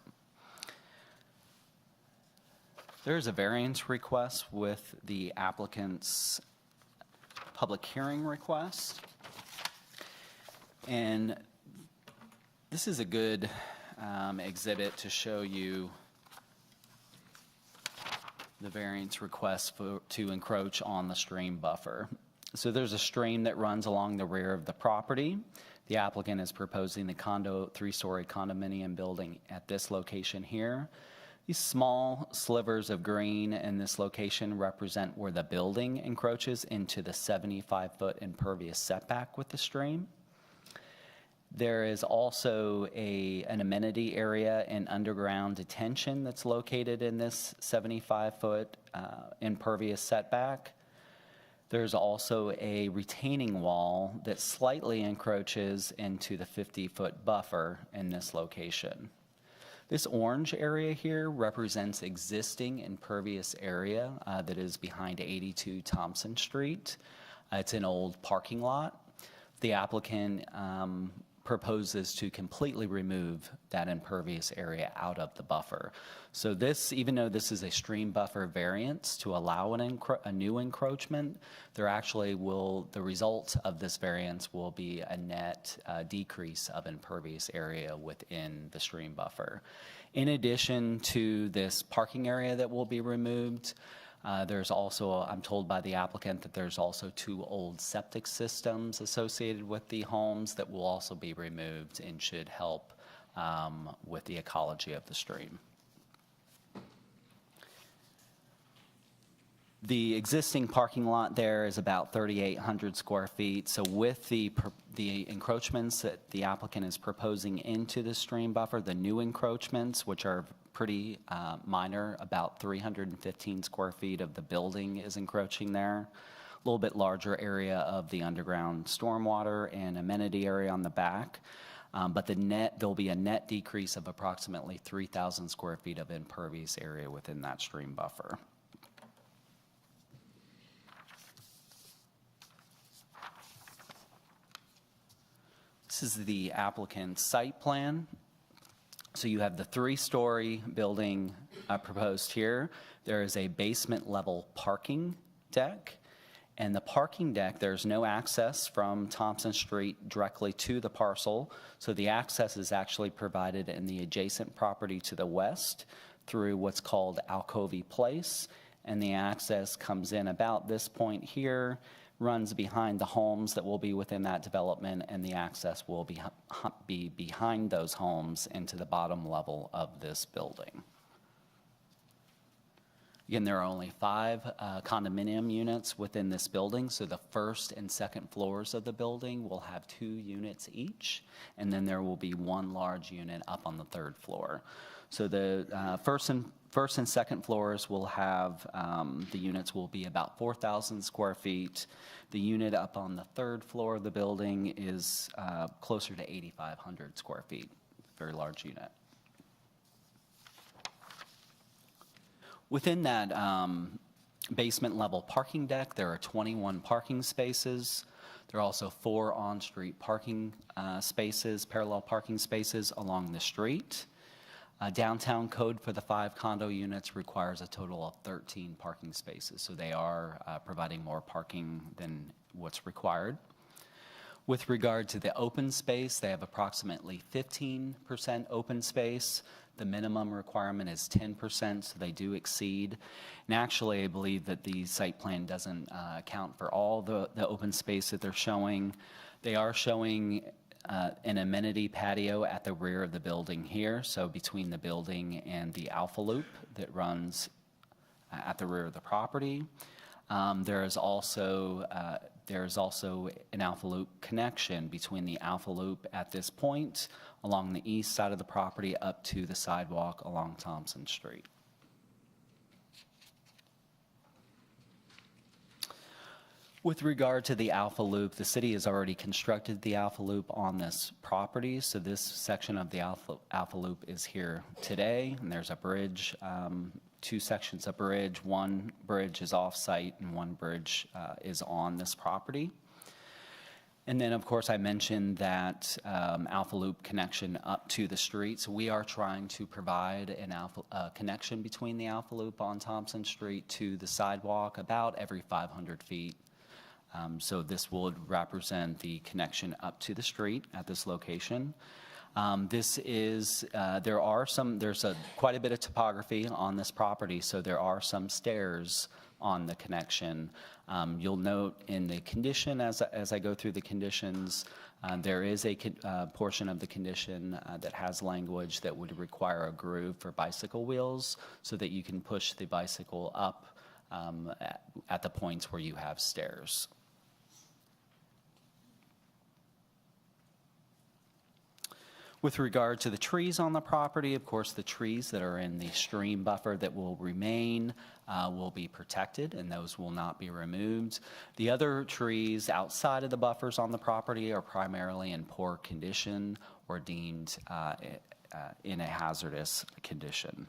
There is a variance request with the applicant's public hearing request. And this is a good exhibit to show you the variance request to encroach on the stream buffer. So there's a stream that runs along the rear of the property. The applicant is proposing the 3-story condominium building at this location here. These small slivers of green in this location represent where the building encroaches into the 75-foot impervious setback with the stream. There is also an amenity area and underground detention that's located in this 75-foot impervious setback. There's also a retaining wall that slightly encroaches into the 50-foot buffer in this location. This orange area here represents existing impervious area that is behind 82 Thompson Street. It's an old parking lot. The applicant proposes to completely remove that impervious area out of the buffer. So this, even though this is a stream buffer variance to allow a new encroachment, there actually will, the result of this variance will be a net decrease of impervious area within the stream buffer. In addition to this parking area that will be removed, there's also, I'm told by the applicant that there's also 2 old septic systems associated with the homes that will also be removed and should help with the ecology of the stream. The existing parking lot there is about 3,800 square feet. So with the encroachments that the applicant is proposing into the stream buffer, the new encroachments, which are pretty minor, about 315 square feet of the building is encroaching there. A little bit larger area of the underground stormwater and amenity area on the back. But there'll be a net decrease of approximately 3,000 square feet of impervious area within that stream buffer. This is the applicant's site plan. So you have the 3-story building proposed here. There is a basement level parking deck. And the parking deck, there's no access from Thompson Street directly to the parcel. So the access is actually provided in the adjacent property to the west through what's called Alcovey Place. And the access comes in about this point here, runs behind the homes that will be within that development, and the access will be behind those homes into the bottom level of this building. Again, there are only 5 condominium units within this building, so the first and second floors of the building will have 2 units each, and then there will be 1 large unit up on the 3rd floor. So the first and second floors will have, the units will be about 4,000 square feet. The unit up on the 3rd floor of the building is closer to 8,500 square feet, very large unit. Within that basement level parking deck, there are 21 parking spaces. There are also 4 on-street parking spaces, parallel parking spaces along the street. Downtown code for the 5 condo units requires a total of 13 parking spaces, so they are providing more parking than what's required. With regard to the open space, they have approximately 15% open space. The minimum requirement is 10%, so they do exceed. And actually, I believe that the site plan doesn't account for all the open space that they're showing. They are showing an amenity patio at the rear of the building here, so between the building and the Alpha Loop that runs at the rear of the property. There is also an Alpha Loop connection between the Alpha Loop at this point along the east side of the property up to the sidewalk along Thompson Street. With regard to the Alpha Loop, the city has already constructed the Alpha Loop on this property, so this section of the Alpha Loop is here today, and there's a bridge, 2 sections of bridge. One bridge is off-site and one bridge is on this property. And then, of course, I mentioned that Alpha Loop connection up to the street. So we are trying to provide an connection between the Alpha Loop on Thompson Street to the sidewalk about every 500 feet. So this would represent the connection up to the street at this location. There's quite a bit of topography on this property, so there are some stairs on the connection. You'll note in the condition, as I go through the conditions, there is a portion of the condition that has language that would require a groove for bicycle wheels so that you can push the bicycle up at the points where you have stairs. With regard to the trees on the property, of course, the trees that are in the stream buffer that will remain will be protected, and those will not be removed. The other trees outside of the buffers on the property are primarily in poor condition or deemed in a hazardous condition.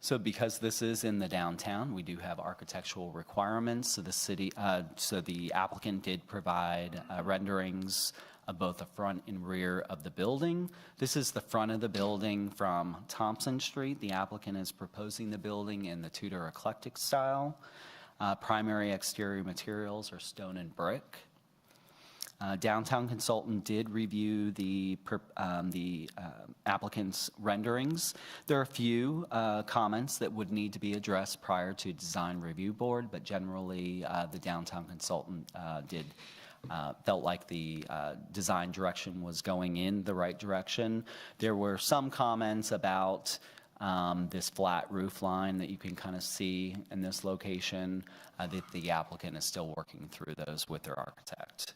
So because this is in the downtown, we do have architectural requirements. So the applicant did provide renderings of both the front and rear of the building. This is the front of the building from Thompson Street. The applicant is proposing the building in the Tudor eclectic style. Primary exterior materials are stone and brick. Downtown consultant did review the applicant's renderings. There are a few comments that would need to be addressed prior to design review board, but generally the downtown consultant felt like the design direction was going in the right direction. There were some comments about this flat roof line that you can kind of see in this location, that the applicant is still working through those with their architect.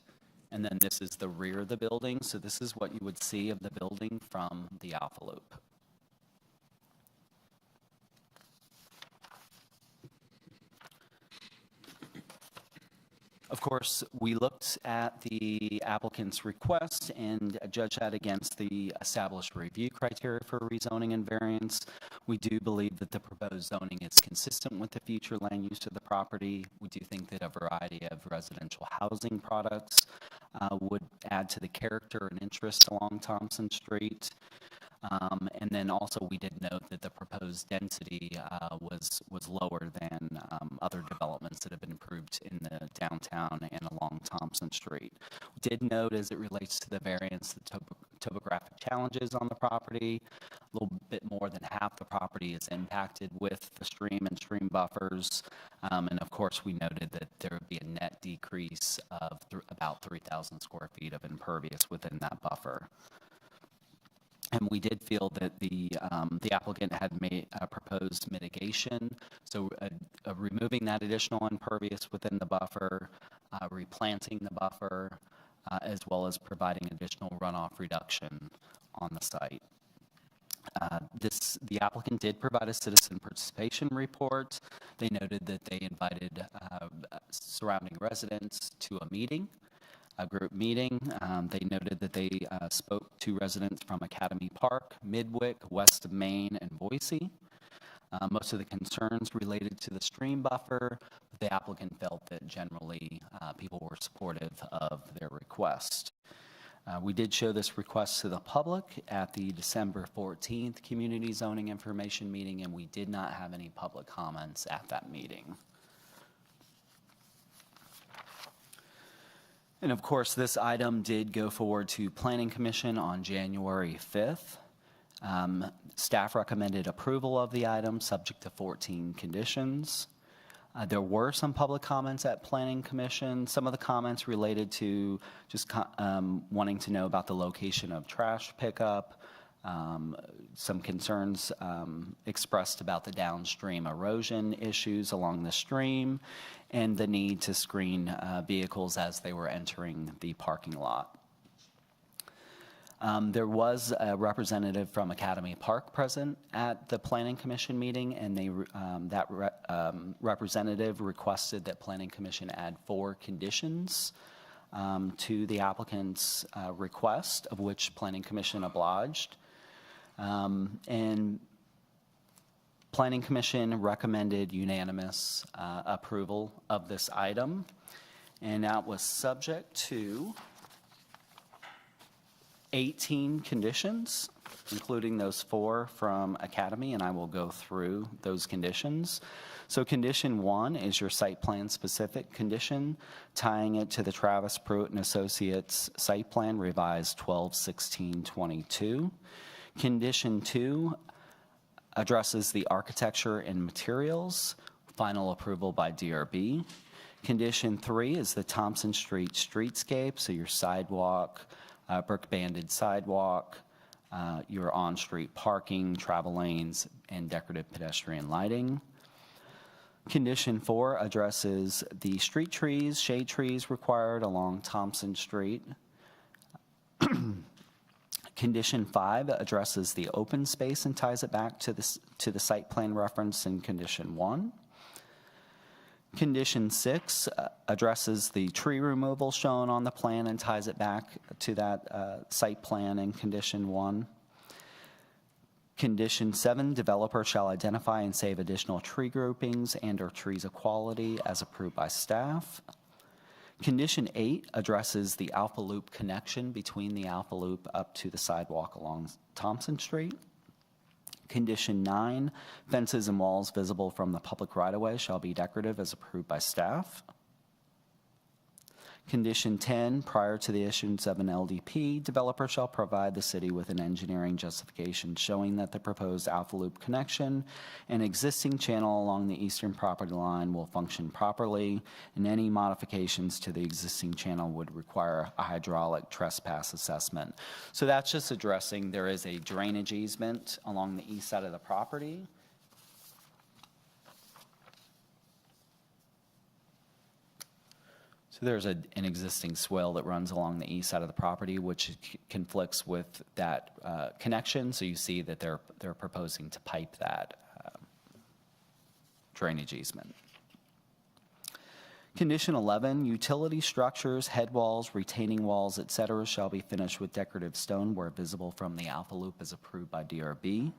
And then this is the rear of the building, so this is what you would see of the building from the Alpha Loop. Of course, we looked at the applicant's request and judged that against the established review criteria for rezoning and variance. We do believe that the proposed zoning is consistent with the future land use of the property. We do think that a variety of residential housing products would add to the character and interest along Thompson Street. And then also we did note that the proposed density was lower than other developments that have been approved in the downtown and along Thompson Street. We did note as it relates to the variance, the topographic challenges on the property. A little bit more than half the property is impacted with the stream and stream buffers. And of course, we noted that there would be a net decrease of about 3,000 square feet of impervious within that buffer. And we did feel that the applicant had made proposed mitigation, so removing that additional impervious within the buffer, replanting the buffer, as well as providing additional runoff reduction on the site. The applicant did provide a citizen participation report. They noted that they invited surrounding residents to a meeting. A group meeting. They noted that they spoke to residents from Academy Park, Midwick, West of Main, and Boise. Most of the concerns related to the stream buffer, the applicant felt that generally people were supportive of their request. We did show this request to the public at the December 14th Community Zoning Information Meeting, and we did not have any public comments at that meeting. And of course, this item did go forward to Planning Commission on January 5th. Staff recommended approval of the item subject to 14 conditions. There were some public comments at Planning Commission. Some of the comments related to just wanting to know about the location of trash pickup, some concerns expressed about the downstream erosion issues along the stream, and the need to screen vehicles as they were entering the parking lot. There was a representative from Academy Park present at the Planning Commission meeting, and representative requested that Planning Commission add 4 conditions to the applicant's request, of which Planning Commission obliged. And Planning Commission recommended unanimous approval of this item, and that was subject to 18 conditions, including those 4 from Academy, and I will go through those conditions. So condition 1 is your site plan specific condition, tying it to the Travis Pruitt and Associates site plan revised 12/16/22. Condition 2 addresses the architecture and materials, final approval by DRB. Condition 3 is the Thompson Street streetscape, so your sidewalk, brick-banded sidewalk, your on-street parking, travel lanes, and decorative pedestrian lighting. Condition 4 addresses the street trees, shade trees required along Thompson Street. Condition 5 addresses the open space and ties it back to the site plan reference in Condition 1. Condition 6 addresses the tree removal shown on the plan and ties it back to that site plan in Condition 1. Condition 7, developer shall identify and save additional tree groupings and/or trees of quality as approved by staff. Condition 8 addresses the Alpha Loop connection between the Alpha Loop up to the sidewalk along Thompson Street. Condition 9, fences and walls visible from the public right-of-way shall be decorative as approved by staff. Condition 10, prior to the issuance of an LDP, developer shall provide the city with an engineering justification showing that the proposed Alpha Loop connection and existing channel along the eastern property line will function properly, and any modifications to the existing channel would require a hydraulic trespass assessment. So that's just addressing there is a drainage easement along the east side of the property. So there's an existing swale that runs along the east side of the property, which conflicts with that connection. So you see that they're proposing to pipe that drainage easement. Condition 11, utility structures, head walls, retaining walls, et cetera, shall be finished with decorative stone where visible from the Alpha Loop as approved by DRB.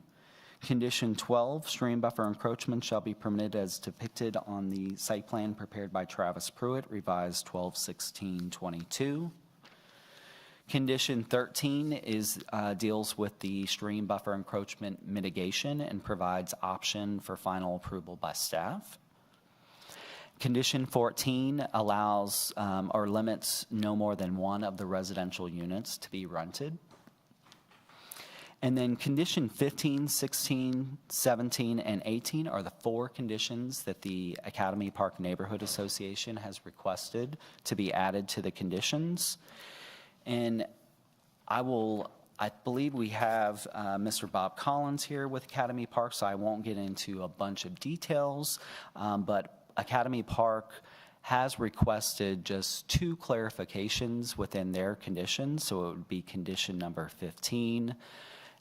Condition 12, stream buffer encroachment shall be permitted as depicted on the site plan prepared by Travis Pruitt, revised 12/16/22. Condition 13 deals with the stream buffer encroachment mitigation and provides option for final approval by staff. Condition 14 allows or limits no more than one of the residential units to be rented. And then condition 15, 16, 17, and 18 are the 4 conditions that the Academy Park Neighborhood Association has requested to be added to the conditions. And I believe we have Mr. Bob Collins here with Academy Park, so I won't get into a bunch of details, but Academy Park has requested just 2 clarifications within their conditions, so it would be condition number 15.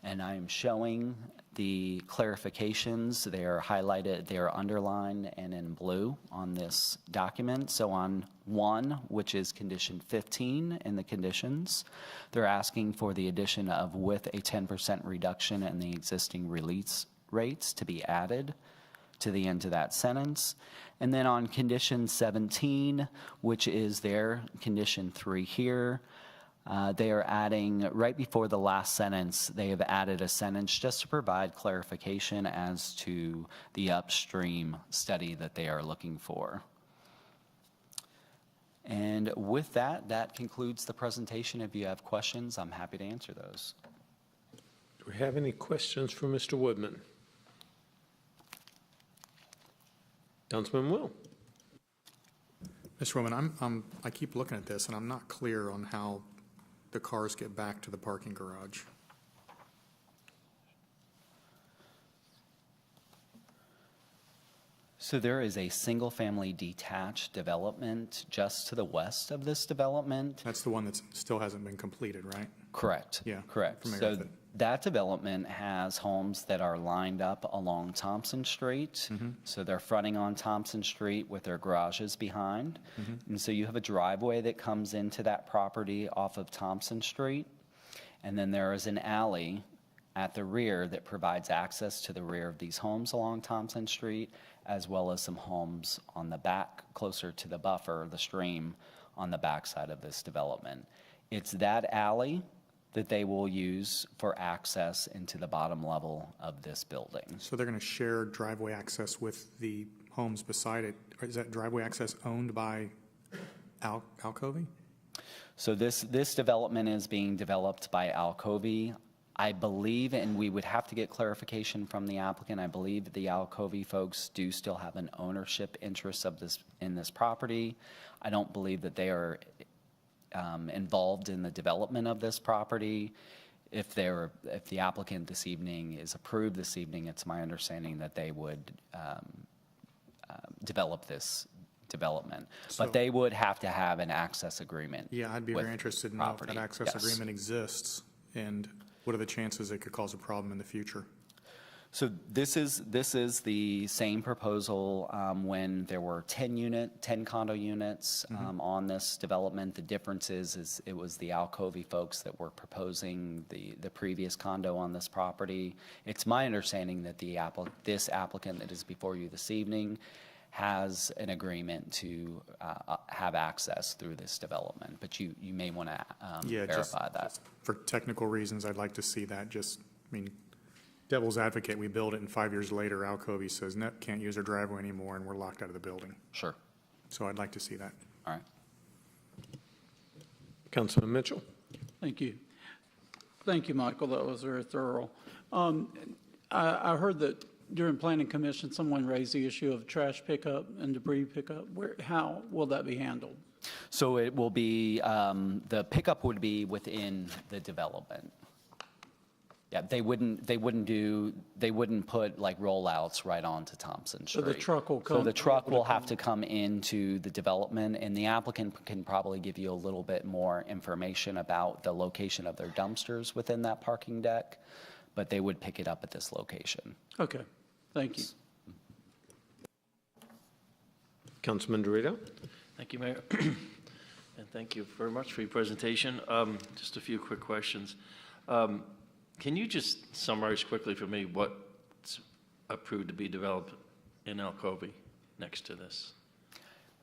And I am showing the clarifications. They are highlighted, they are underlined and in blue on this document. So on 1, which is condition 15 in the conditions, they're asking for the addition of with a 10% reduction in the existing release rates to be added to the end of that sentence. And then on condition 17, which is their condition 3 here, they are adding, right before the last sentence, they have added a sentence just to provide clarification as to the upstream study that they are looking for. And with that, that concludes the presentation. If you have questions, I'm happy to answer those. Do we have any questions for Mr. Woodman? Councilman Will. Mr. Woodman, I keep looking at this and I'm not clear on how the cars get back to the parking garage. So there is a single-family detached development just to the west of this development. That's the one that still hasn't been completed, right? Correct. Yeah. Correct. Familiar So with it. that development has homes that are lined up along Thompson Street. Mm-hmm. So they're fronting on Thompson Street with their garages behind. Mm-hmm. And so you have a driveway that comes into that property off of Thompson Street. And then there is an alley at the rear that provides access to the rear of these homes along Thompson Street, as well as some homes on the back, closer to the buffer, the stream, on the backside of this development. It's that alley that they will use for access into the bottom level of this building. So they're going to share driveway access with the homes beside it. Or is that driveway access owned by Alcovy? So this development is being developed by Alcovy. I believe, and we would have to get clarification from the applicant, I believe the Alcovy folks do still have an ownership interest of this in this property. I don't believe that they are involved in the development of this property. If the applicant this evening is approved this evening, it's my understanding that they would develop this development. But they would have to have an access agreement. Yeah, I'd be very interested in know if that access agreement exists and what are the chances it could cause a problem in the future? So this is the same proposal when there were 10 condo units on this development. The difference is it was the Alcovy folks that were proposing the previous condo on this property. It's my understanding that this applicant that is before you this evening has an agreement to have access through this development, but you may want to verify that. Just for technical reasons, I'd like to see that. Devil's advocate, we build it and 5 years later, Alcovy says, no, can't use our driveway anymore, and we're locked out of the building. Sure. So I'd like to see that. All right. Councilman Mitchell. Thank you. Thank you, Michael. That was very thorough. I heard that during Planning Commission, someone raised the issue of trash pickup and debris pickup. How will that be handled? So it will be, the pickup would be within the development. Yeah, they wouldn't put like rollouts right onto Thompson Street. So the truck will come. So the truck will have to come into the development, and the applicant can probably give you a little bit more information about the location of their dumpsters within that parking deck, but they would pick it up at this location. Okay, thank you. Councilman Dorito. Thank you, Mayor. And thank you very much for your presentation. Just a few quick questions. Can you just summarize quickly for me what's approved to be developed in Alcovy next to this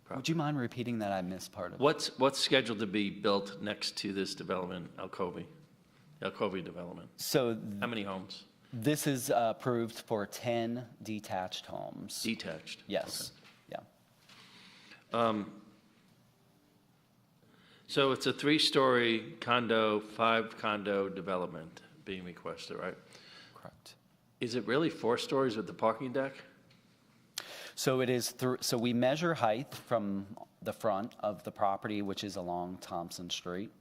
property? Would you mind repeating that? I missed part of it. What's scheduled to be built next to this development, Alcovy development? So how many homes? This is approved for 10 detached homes. Detached? Yes. Okay. Yeah. So it's a 3-story condo, 5 condo development being requested, right? Correct. Is it really 4 stories with the parking deck? So it is. So we measure height from the front of the property, which is along Thompson Street,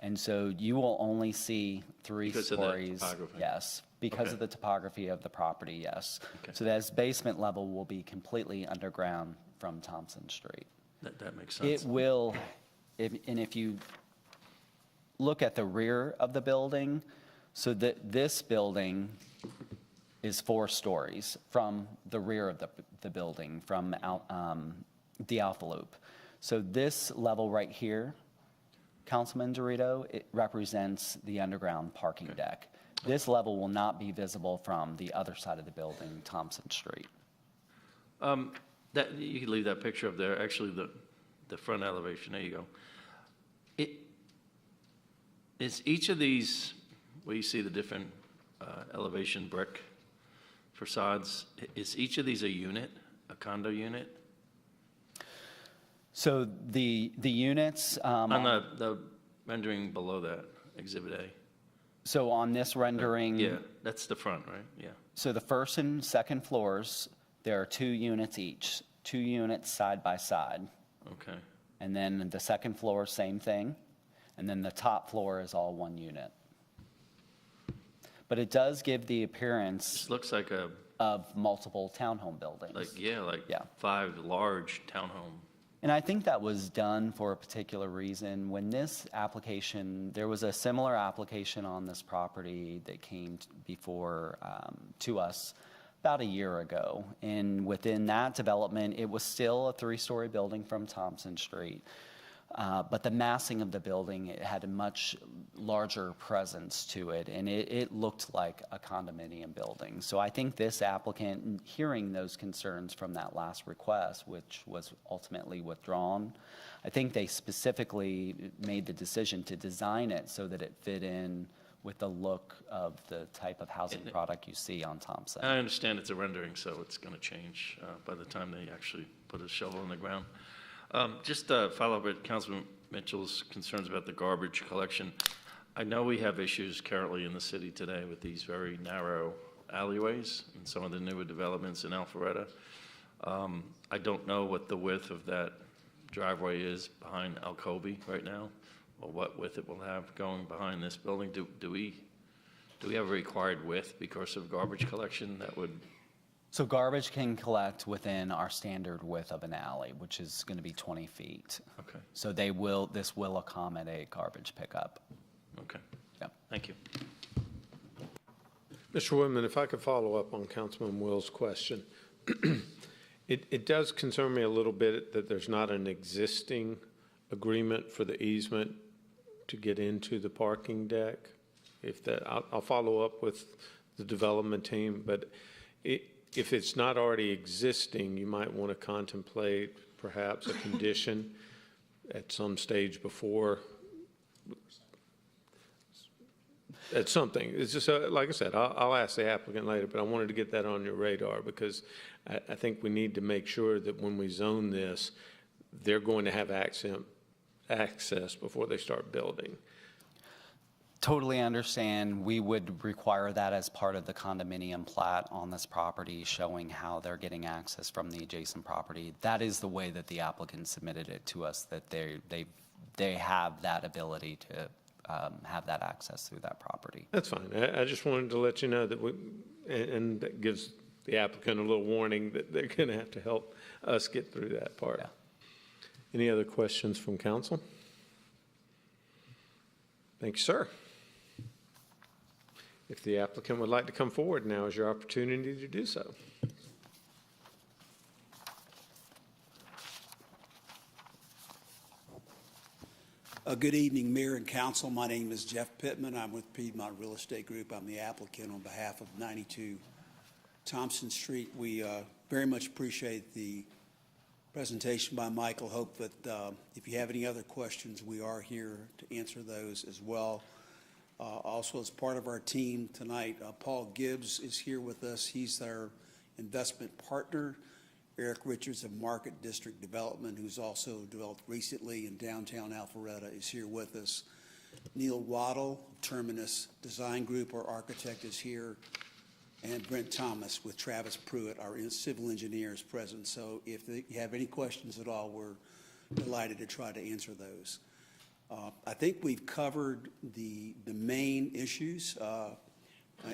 and so you will only see 3 because stories. Of the topography. Yes, because of the topography of the property. Yes. Okay. So that basement level will be completely underground from Thompson Street. That makes sense. It will, if you look at the rear of the building. So this building is 4 stories from the rear of the building, from the Alpha Loop. So this level right here, Councilman Dorito, it represents the underground parking deck. This level will not be visible from the other side of the building, Thompson Street. You can leave that picture up there. Actually, the front elevation. There you go. Is each of these, where you see the different elevation brick facades, is each of these a unit, a condo unit? So the units on the rendering below that, Exhibit A. So on this rendering, yeah, that's the front, right? Yeah. So the first and second floors, there are 2 units each, 2 units side by side. Okay. And then the second floor, same thing. And then the top floor is all 1 unit. But it does give the appearance. This looks like of multiple townhome buildings. Like 5 large townhome. And I think that was done for a particular reason. When this application, there was a similar application on this property that came before to us about a year ago. And within that development, it was still a 3-story building from Thompson Street. But the massing of the building, it had a much larger presence to it, and it looked like a condominium building. So I think this applicant, hearing those concerns from that last request, which was ultimately withdrawn, I think they specifically made the decision to design it so that it fit in with the look of the type of housing product you see on Thompson. I understand it's a rendering, so it's going to change by the time they actually put a shovel in the ground. Just to follow up with Councilman Mitchell's concerns about the garbage collection. I know we have issues currently in the city today with these very narrow alleyways and some of the newer developments in Alpharetta. I don't know what the width of that driveway is behind Alcovy right now, or what width it will have going behind this building. Do we have a required width because of garbage collection that would? So garbage can collect within our standard width of an alley, which is going to be 20 feet. Okay. So this will accommodate garbage pickup. Okay. Yep. Thank you. Mr. Woodman, if I could follow up on Councilman Will's question. It does concern me a little bit that there's not an existing agreement for the easement to get into the parking deck. If that, I'll follow up with the development team, but if it's not already existing, you might want to contemplate perhaps a condition at some stage before, at something. It's just, like I said, I'll ask the applicant later, but I wanted to get that on your radar because I think we need to make sure that when we zone this, they're going to have access before they start building. Totally understand. We would require that as part of the condominium plat on this property, showing how they're getting access from the adjacent property. That is the way that the applicant submitted it to us, that they have that ability to have that access through that property. That's fine. I just wanted to let you know that and that gives the applicant a little warning that they're going to have to help us get through that part. Yeah. Any other questions from council? Thank you, sir. If the applicant would like to come forward, now is your opportunity to do so. Good evening, Mayor and Council. My name is Jeff Pittman. I'm with Piedmont Real Estate Group. I'm the applicant on behalf of 92 Thompson Street. We very much appreciate the presentation by Michael. Hope that if you have any other questions, we are here to answer those as well. Also, as part of our team tonight, Paul Gibbs is here with us. He's our investment partner. Eric Richards of Market District Development, who's also developed recently in downtown Alpharetta, is here with us. Neil Waddle, Terminus Design Group, our architect, is here. And Brent Thomas with Travis Pruitt, our civil engineer, is present. So if you have any questions at all, we're delighted to try to answer those. I think we've covered the main issues,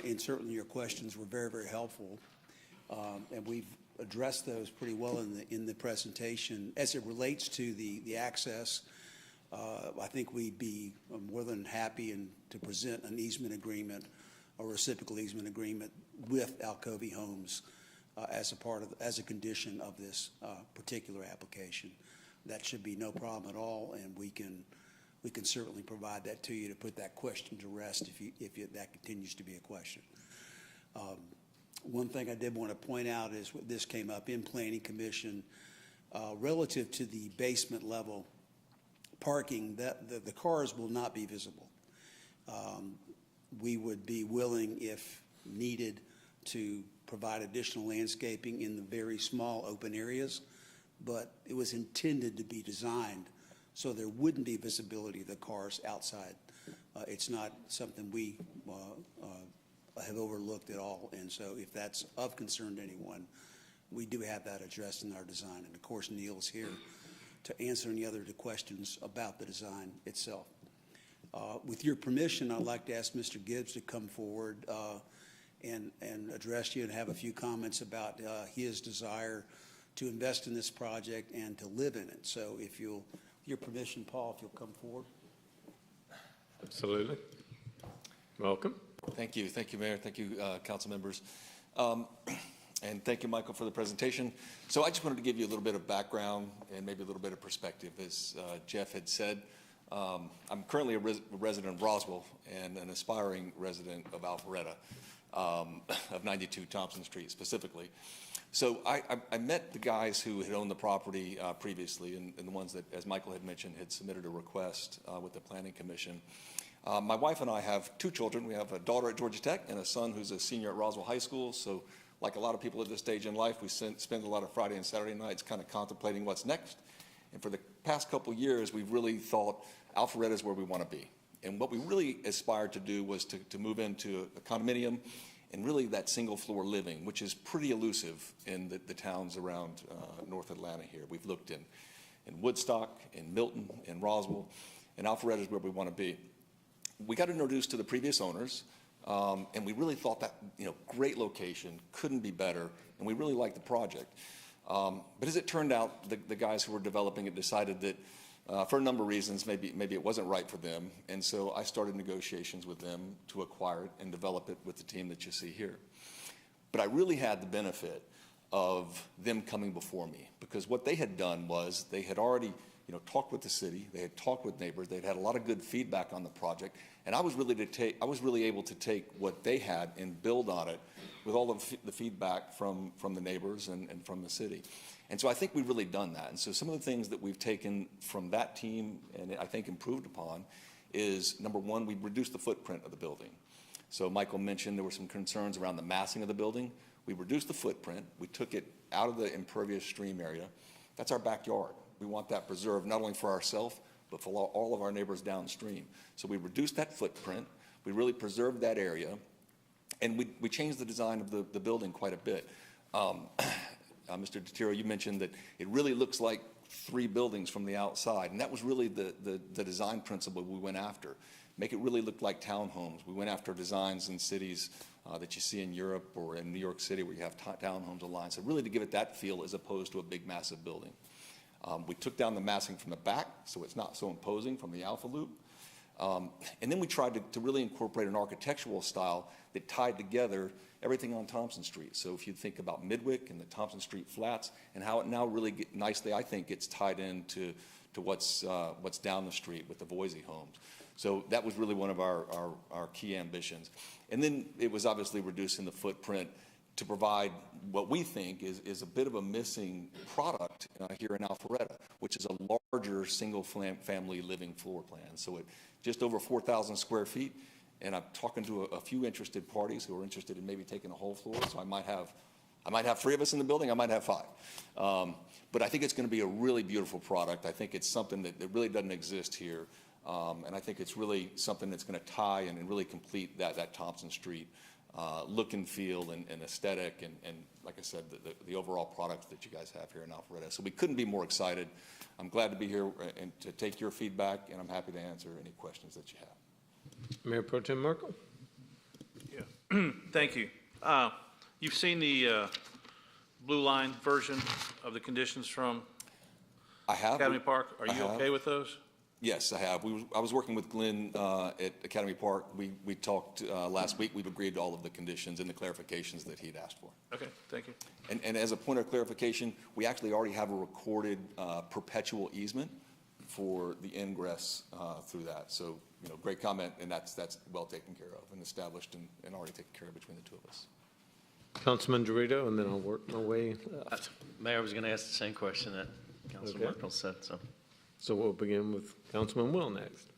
and certainly your questions were very, very helpful. And we've addressed those pretty well in the presentation. As it relates to the access, I think we'd be more than happy to present an easement agreement, a reciprocal easement agreement with Alcovy Homes as a condition of this particular application. That should be no problem at all, and we can certainly provide that to you to put that question to rest if that continues to be a question. One thing I did want to point out is this came up in Planning Commission relative to the basement level parking, that the cars will not be visible. We would be willing, if needed, to provide additional landscaping in the very small open areas, but it was intended to be designed so there wouldn't be visibility of the cars outside. It's not something we have overlooked at all, and so if that's of concern to anyone, we do have that addressed in our design. And of course, Neil's here to answer any other questions about the design itself. With your permission, I'd like to ask Mr. Gibbs to come forward and address you and have a few comments about his desire to invest in this project and to live in it. So if you'll, with your permission, Paul, if you'll come forward. Absolutely. Welcome. Thank you, Mayor. Thank you, council members. And thank you, Michael, for the presentation. So I just wanted to give you a little bit of background and maybe a little bit of perspective. As Jeff had said, I'm currently a resident of Roswell and an aspiring resident of Alpharetta, of 92 Thompson Street specifically. So I met the guys who had owned the property previously, and the ones that, as Michael had mentioned, had submitted a request with the Planning Commission. My wife and I have two children. We have a daughter at Georgia Tech and a son who's a senior at Roswell High School. So like a lot of people at this stage in life, we spend a lot of Friday and Saturday nights kind of contemplating what's next. And for the past couple years, we've really thought Alpharetta is where we want to be. And what we really aspired to do was to move into a condominium and really that single floor living, which is pretty elusive in the towns around North Atlanta here. We've looked in Woodstock, in Milton, in Roswell, and Alpharetta is where we want to be. We got introduced to the previous owners, and we really thought that, great location, couldn't be better, and we really liked the project. But as it turned out, the guys who were developing it decided that for a number of reasons, maybe it wasn't right for them. And so I started negotiations with them to acquire it and develop it with the team that you see here. But I really had the benefit of them coming before me, because what they had done was they had already talked with the city, they had talked with neighbors, they'd had a lot of good feedback on the project, and I was really able to take what they had and build on it with all of the feedback from the neighbors and from the city. And so I think we've really done that. And so some of the things that we've taken from that team and I think improved upon is, number one, we reduced the footprint of the building. So Michael mentioned there were some concerns around the massing of the building. We reduced the footprint. We took it out of the impervious stream area. That's our backyard. We want that preserved not only for ourselves, but for all of our neighbors downstream. So we reduced that footprint. We really preserved that area. And we changed the design of the building quite a bit. Mr. DeTiro, you mentioned that it really looks like 3 buildings from the outside. And that was really the design principle we went after. Make it really look like townhomes. We went after designs in cities that you see in Europe or in New York City where you have townhomes aligned. So really to give it that feel as opposed to a big massive building. We took down the massing from the back so it's not so imposing from the Alpha Loop. And then we tried to really incorporate an architectural style that tied together everything on Thompson Street. So if you think about Midwick and the Thompson Street flats and how it now really nicely, I think, gets tied into what's down the street with the Boise homes. So that was really one of our key ambitions. And then it was obviously reducing the footprint to provide what we think is a bit of a missing product here in Alpharetta, which is a larger single-family living floor plan. So it just over 4,000 square feet, and I'm talking to a few interested parties who are interested in maybe taking a whole floor. So I might have 3 of us in the building. I might have 5. But I think it's going to be a really beautiful product. I think it's something that really doesn't exist here, and I think it's really something that's going to tie and really complete that Thompson Street look and feel and aesthetic and like I said, the overall product that you guys have here in Alpharetta. So we couldn't be more excited. I'm glad to be here and to take your feedback, and I'm happy to answer any questions that you have. Mayor Pro Tem Merkel. Yeah. Thank you. You've seen the blue line version of the conditions from I have. Academy Park. Are you okay with those? Yes, I have. I was working with Glenn at Academy Park. We talked last week. We've agreed to all of the conditions and the clarifications that he'd asked for. Okay, thank you. And as a point of clarification, we actually already have a recorded perpetual easement for the ingress through that. So, great comment, and that's well taken care of and established and already taken care of between the two of us. Councilman Dorito, and then I'll work my way left. Mayor, I was going to ask the same question that Councilman Merkel said, So we'll begin with Councilman Will next.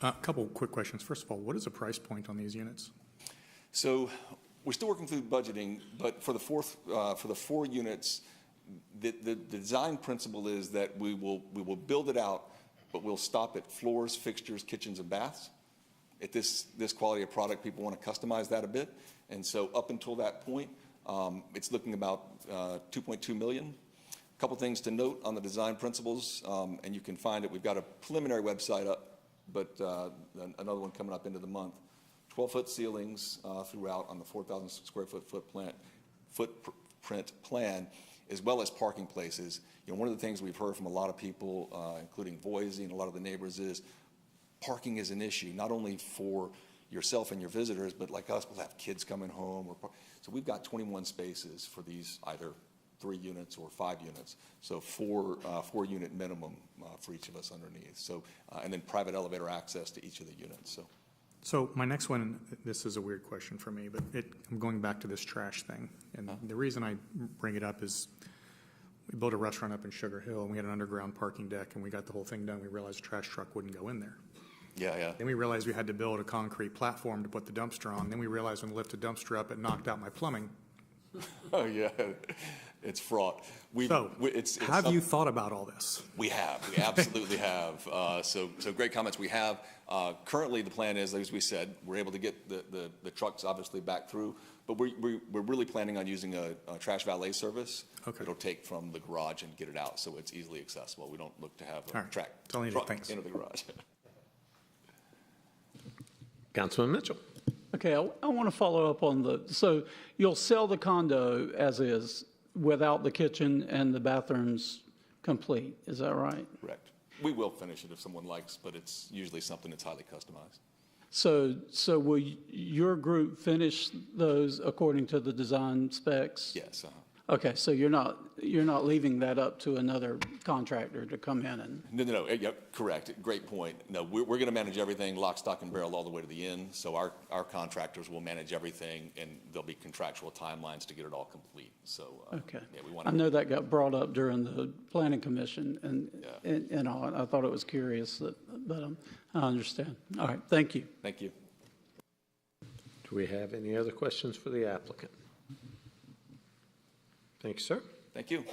A couple quick questions. First of all, what is the price point on these units? So we're still working through budgeting, but for the 4 units, the design principle is that we will build it out, but we'll stop at floors, fixtures, kitchens, and baths. At this quality of product, people want to customize that a bit, and so up until that point, it's looking about $2.2 million. A couple things to note on the design principles, and you can find it. We've got a preliminary website up, but another one coming up into the month. 12-foot ceilings throughout on the 4,000 square foot footprint plan, as well as parking places. One of the things we've heard from a lot of people, including Boise and a lot of the neighbors, is parking is an issue, not only for yourself and your visitors, but like us, we'll have kids coming home. So we've got 21 spaces for these either 3 units or 5 units. So 4 unit minimum for each of us underneath. So, and then private elevator access to each of the units. So my next one, this is a weird question for me, but I'm going back to this trash thing. And the reason I bring it up is we built a restaurant up in Sugar Hill, and we had an underground parking deck, and we got the whole thing done. We realized a trash truck wouldn't go in there. Yeah. Then we realized we had to build a concrete platform to put the dumpster on. Then we realized when we lifted the dumpster up, it knocked out my plumbing. Oh, yeah. It's fraught. Have you thought about all this? We have. We absolutely have. So great comments. We have. Currently, the plan is, as we said, we're able to get the trucks obviously back through, but we're really planning on using a trash valet service. Okay. It'll take from the garage and get it out, so it's easily accessible. We don't look to have a truck into the garage. Councilman Mitchell. Okay, I want to follow up on so you'll sell the condo as is without the kitchen and the bathrooms complete. Is that right? Correct. We will finish it if someone likes, but it's usually something that's highly customized. So will your group finish those according to the design specs? Yes. Okay, so you're not leaving that up to another contractor to come in and? No. Yeah, correct. Great point. No, we're going to manage everything lock, stock, and barrel all the way to the end. So our contractors will manage everything, and there'll be contractual timelines to get it all complete. So Okay. yeah, we want I know that got brought up during the planning commission, and all. I thought it was curious, but I understand. All right, thank you. Thank you. Do we have any other questions for the applicant? Thank you, sir. Thank you.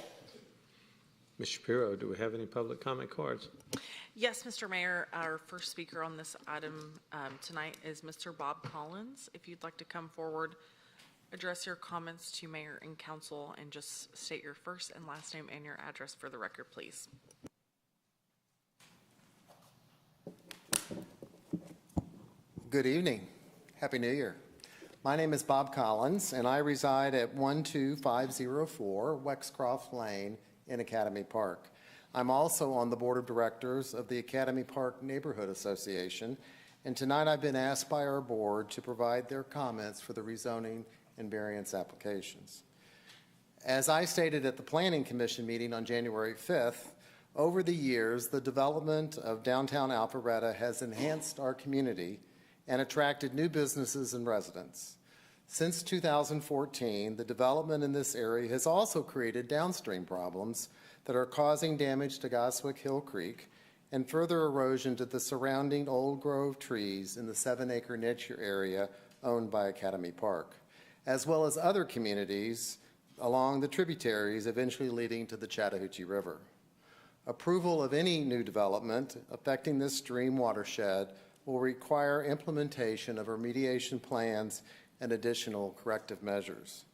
Ms. Shapiro, do we have any public comment cards? Yes, Mr. Mayor, our first speaker on this item tonight is Mr. Bob Collins. If you'd like to come forward, address your comments to mayor and council, and just state your first and last name and your address for the record, please. Good evening. Happy New Year. My name is Bob Collins, and I reside at 12504 Wexcroft Lane in Academy Park. I'm also on the board of directors of the Academy Park Neighborhood Association, and tonight I've been asked by our board to provide their comments for the rezoning and variance applications. As I stated at the Planning Commission meeting on January 5th, over the years, the development of downtown Alpharetta has enhanced our community and attracted new businesses and residents. Since 2014, the development in this area has also created downstream problems that are causing damage to Goswick Hill Creek and further erosion to the surrounding old grove trees in the 7-acre niche area owned by Academy Park, as well as other communities along the tributaries eventually leading to the Chattahoochee River. Approval of any new development affecting this stream watershed will require implementation of remediation plans and additional corrective measures.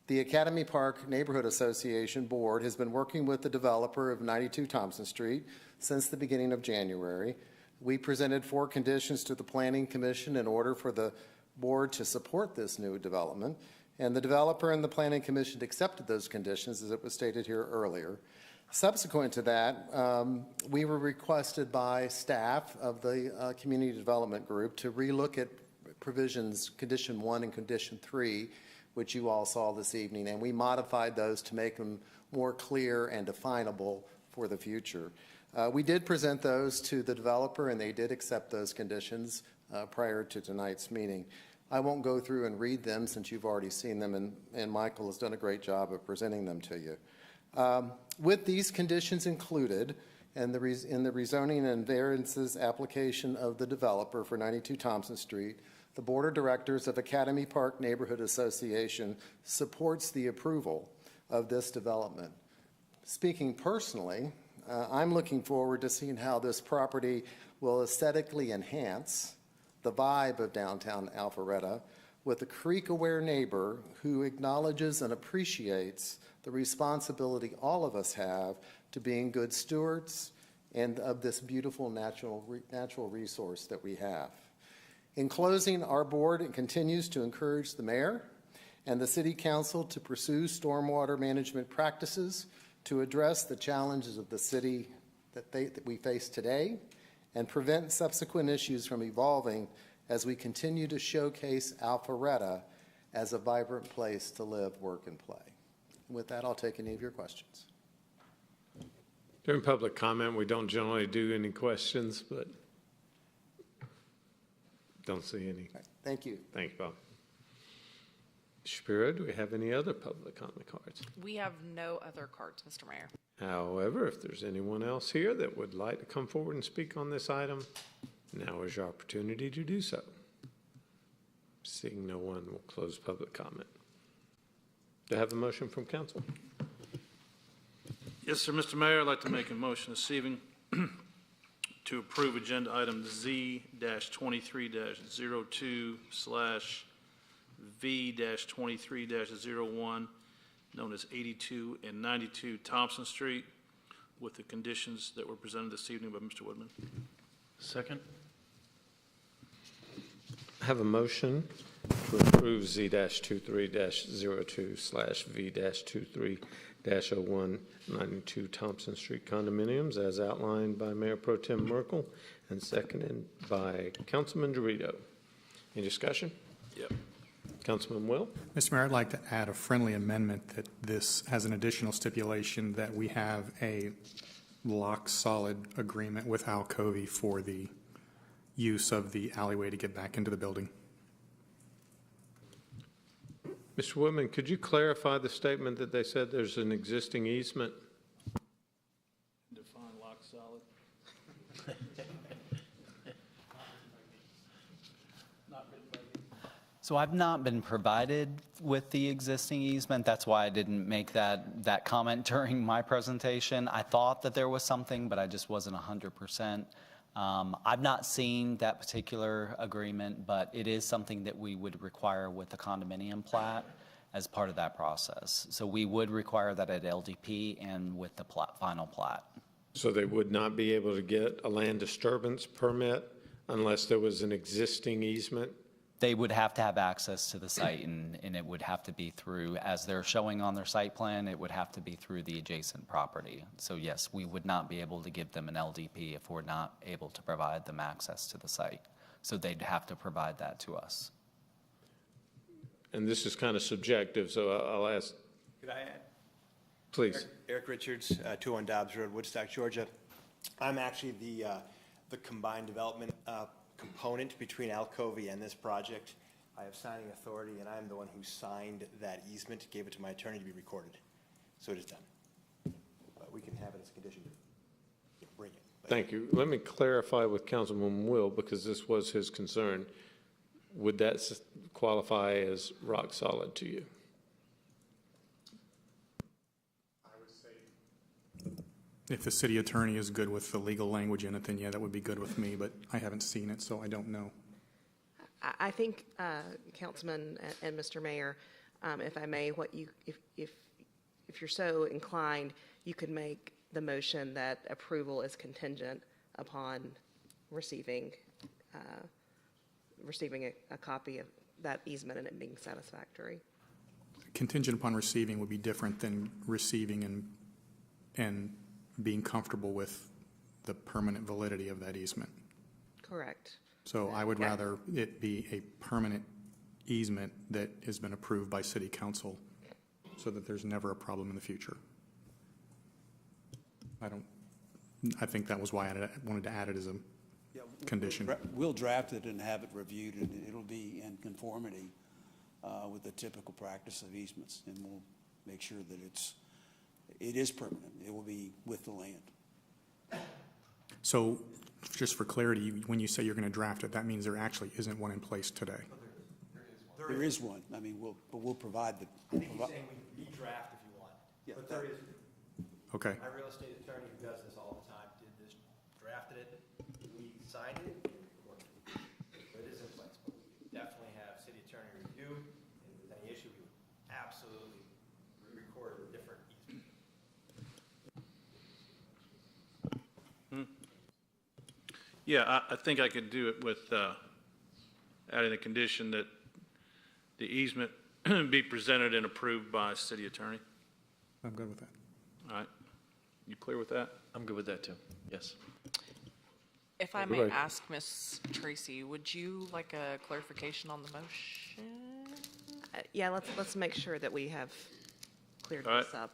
The Academy Park Neighborhood Association Board has been working with the developer of 92 Thompson Street since the beginning of January. We presented 4 conditions to the Planning Commission in order for the board to support this new development, and the developer and the Planning Commission accepted those conditions, as it was stated here earlier. Subsequent to that, we were requested by staff of the Community Development Group to relook at provisions, Condition 1 and Condition 3, which you all saw this evening, and we modified those to make them more clear and definable for the future. We did present those to the developer, and they did accept those conditions prior to tonight's meeting. I won't go through and read them since you've already seen them, and Michael has done a great job of presenting them to you. With these conditions included, and in the rezoning and variances application of the developer for 92 Thompson Street, the Board of Directors of Academy Park Neighborhood Association supports the approval of this development. Speaking personally, I'm looking forward to seeing how this property will aesthetically enhance the vibe of downtown Alpharetta with a creek-aware neighbor who acknowledges and appreciates the responsibility all of us have to being good stewards and of this beautiful natural resource that we have. In closing, our board continues to encourage the mayor and the city council to pursue stormwater management practices to address the challenges of the city that we face today and prevent subsequent issues from evolving as we continue to showcase Alpharetta as a vibrant place to live, work, and play. And with that, I'll take any of your questions. During public comment, we don't generally do any questions, but don't see any. Right. Thank you. Thank you, Bob. Shapiro, do we have any other public comment cards? We have no other cards, Mr. Mayor. However, if there's anyone else here that would like to come forward and speak on this item, now is your opportunity to do so. Seeing no one, we'll close public comment. Do I have a motion from council? Yes, sir, Mr. Mayor, I'd like to make a motion this evening to approve agenda item Z-23-02/V-23-01, known as 82 and 92 Thompson Street, with the conditions that were presented this evening by Mr. Woodman. Second. I have a motion to approve Z-23-02/V-23-0192 Thompson Street condominiums as outlined by Mayor Pro Tem Merkel and seconded by Councilman Dorito. Any discussion? Yep. Councilman Will? Mr. Mayor, I'd like to add a friendly amendment that this has an additional stipulation that we have a lock-solid agreement with Alcovy for the use of the alleyway to get back into the building. Mr. Woodman, could you clarify the statement that they said there's an existing easement? Define lock solid. So I've not been provided with the existing easement. That's why I didn't make that comment during my presentation. I thought that there was something, but I just wasn't 100%. I've not seen that particular agreement, but it is something that we would require with the condominium plat as part of that process. So we would require that at LDP and with the final plat. So they would not be able to get a land disturbance permit unless there was an existing easement? They would have to have access to the site, and it would have to be through, as they're showing on their site plan, it would have to be through the adjacent property. So yes, we would not be able to give them an LDP if we're not able to provide them access to the site. So they'd have to provide that to us. And this is kind of subjective, so I'll ask. Could I add? Please. Eric Richards, 201 Dobbs Road, Woodstock, Georgia. I'm actually the combined development component between Alcovy and this project. I have signing authority, and I'm the one who signed that easement, gave it to my attorney to be recorded. So it is done. But we can have it as a condition to bring it. Thank you. Let me clarify with Councilman Will, because this was his concern. Would that qualify as rock solid to you? If the city attorney is good with the legal language in it, then yeah, that would be good with me, but I haven't seen it, so I don't know. I think, Councilman and Mr. Mayor, if I may, if you're so inclined, you could make the motion that approval is contingent upon receiving a copy of that easement and it being satisfactory. Contingent upon receiving would be different than receiving and being comfortable with the permanent validity of that easement. Correct. So I would rather it be a permanent easement that has been approved by City Council so that there's never a problem in the future. I think that was why I wanted to add it as a condition. We'll draft it and have it reviewed, and it'll be in conformity with the typical practice of easements, and we'll make sure that it is permanent. It will be with the land. So just for clarity, when you say you're going to draft it, that means there actually isn't one in place today. There is one. I mean, we'll provide the. I think he's saying we redraft if you want. Yeah, but there is. Okay. My real estate attorney who does this all the time did this, drafted it, we signed it, and recorded it. So it is in place, but we definitely have city attorney review, and if there's any issue, we would absolutely record a different easement. Yeah, I think I could do it with adding a condition that the easement be presented and approved by city attorney. I'm good with that. All right. You clear with that? I'm good with that too. Yes. If I may ask, Ms. Tracy, would you like a clarification on the motion? Yeah, let's make sure that we have cleared All right. this up.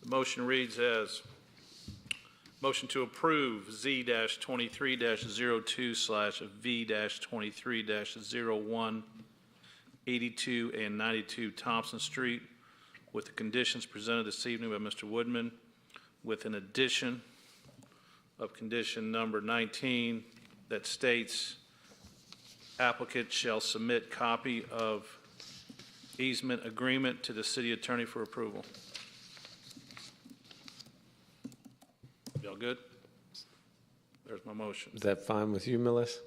The motion reads as, motion to approve Z-23-02/V-23-0182 and 92 Thompson Street with the conditions presented this evening by Mr. Woodman, with an addition of condition number 19 that states applicant shall submit copy of easement agreement to the city attorney for approval. Y'all good? There's my motion. Is that fine with you, Melissa?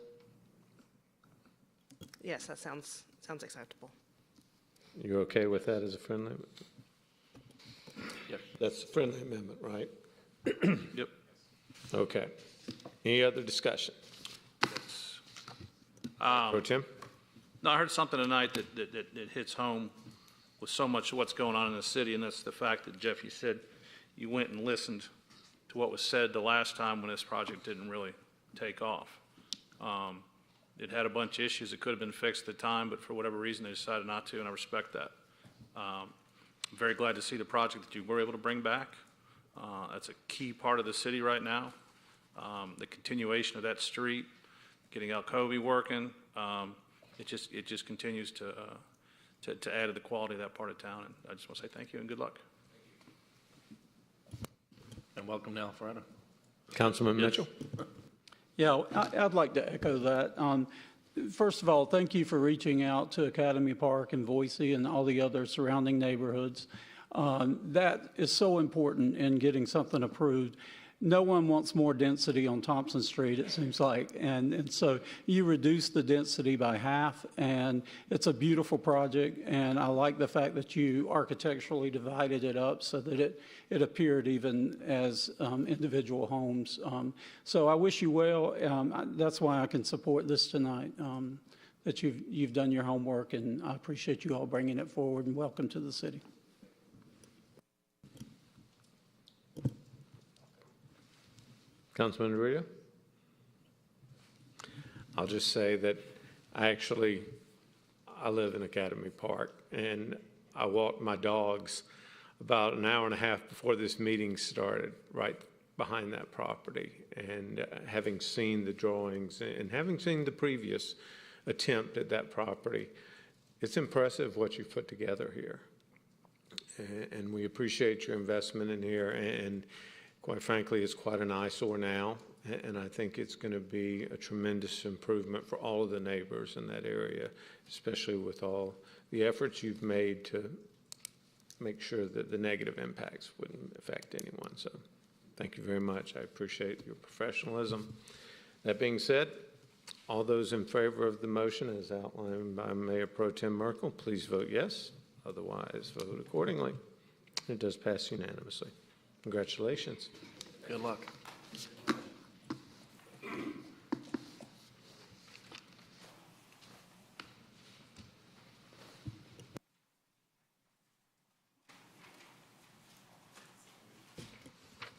Yes, that sounds acceptable. You okay with that as a friendly? Yep. That's a friendly amendment, right? Yep. Okay. Any other discussion? Pro Tem? No, I heard something tonight that hits home with so much of what's going on in the city, and that's the fact that, Jeff, you said you went and listened to what was said the last time when this project didn't really take off. It had a bunch of issues that could have been fixed at the time, but for whatever reason, they decided not to, and I respect that. I'm very glad to see the project that you were able to bring back. That's a key part of the city right now. The continuation of that street, getting Alcovy working, it just continues to add to the quality of that part of town. And I just want to say thank you and good luck. And welcome to Alpharetta. Councilman Mitchell? Yeah, I'd like to echo that. First of all, thank you for reaching out to Academy Park and Boise and all the other surrounding neighborhoods. That is so important in getting something approved. No one wants more density on Thompson Street, it seems like. And so you reduce the density by half, and it's a beautiful project. And I like the fact that you architecturally divided it up so that it appeared even as individual homes. So I wish you well. That's why I can support this tonight, that you've done your homework, and I appreciate you all bringing it forward, and welcome to the city. Councilman Rita? I'll just say that I live in Academy Park, and I walked my dogs about an hour and a half before this meeting started, right behind that property. And having seen the drawings and having seen the previous attempt at that property, it's impressive what you've put together here. And we appreciate your investment in here, and quite frankly, it's quite an eyesore now, and I think it's going to be a tremendous improvement for all of the neighbors in that area, especially with all the efforts you've made to make sure that the negative impacts wouldn't affect anyone. So thank you very much. I appreciate your professionalism. That being said, all those in favor of the motion as outlined by Mayor Pro Tem Merkel, please vote yes. Otherwise, vote accordingly. It does pass unanimously. Congratulations. Good luck.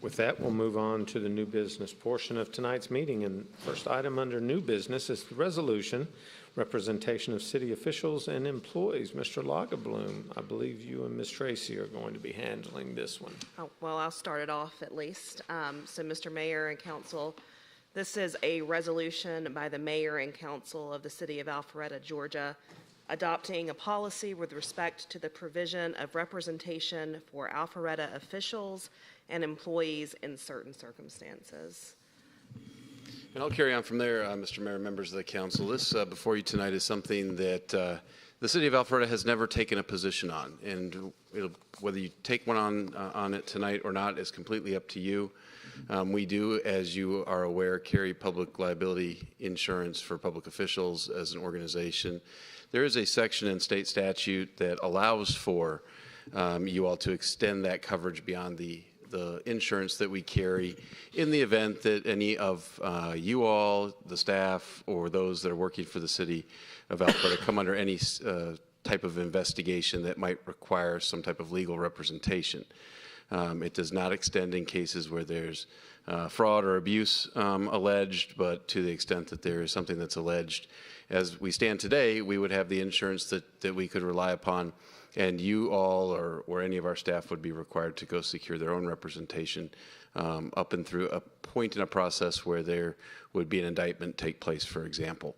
With that, we'll move on to the new business portion of tonight's meeting. And first item under new business is the resolution, representation of city officials and employees. Mr. Lagerbloom, I believe you and Ms. Tracy are going to be handling this one. Oh, well, I'll start it off at least. So, Mr. Mayor and Council, this is a resolution by the Mayor and Council of the City of Alpharetta, Georgia, adopting a policy with respect to the provision of representation for Alpharetta officials and employees in certain circumstances. And I'll carry on from there, Mr. Mayor, members of the council. This before you tonight is something that the city of Alpharetta has never taken a position on, and whether you take one on it tonight or not is completely up to you. We do, as you are aware, carry public liability insurance for public officials as an organization. There is a section in state statute that allows for you all to extend that coverage beyond the insurance that we carry in the event that any of you all, the staff, or those that are working for the city of Alpharetta come under any type of investigation that might require some type of legal representation. It does not extend in cases where there's fraud or abuse alleged, but to the extent that there is something that's alleged, as we stand today, we would have the insurance that we could rely upon, and you all or any of our staff would be required to go secure their own representation up and through a point in a process where there would be an indictment take place, for example.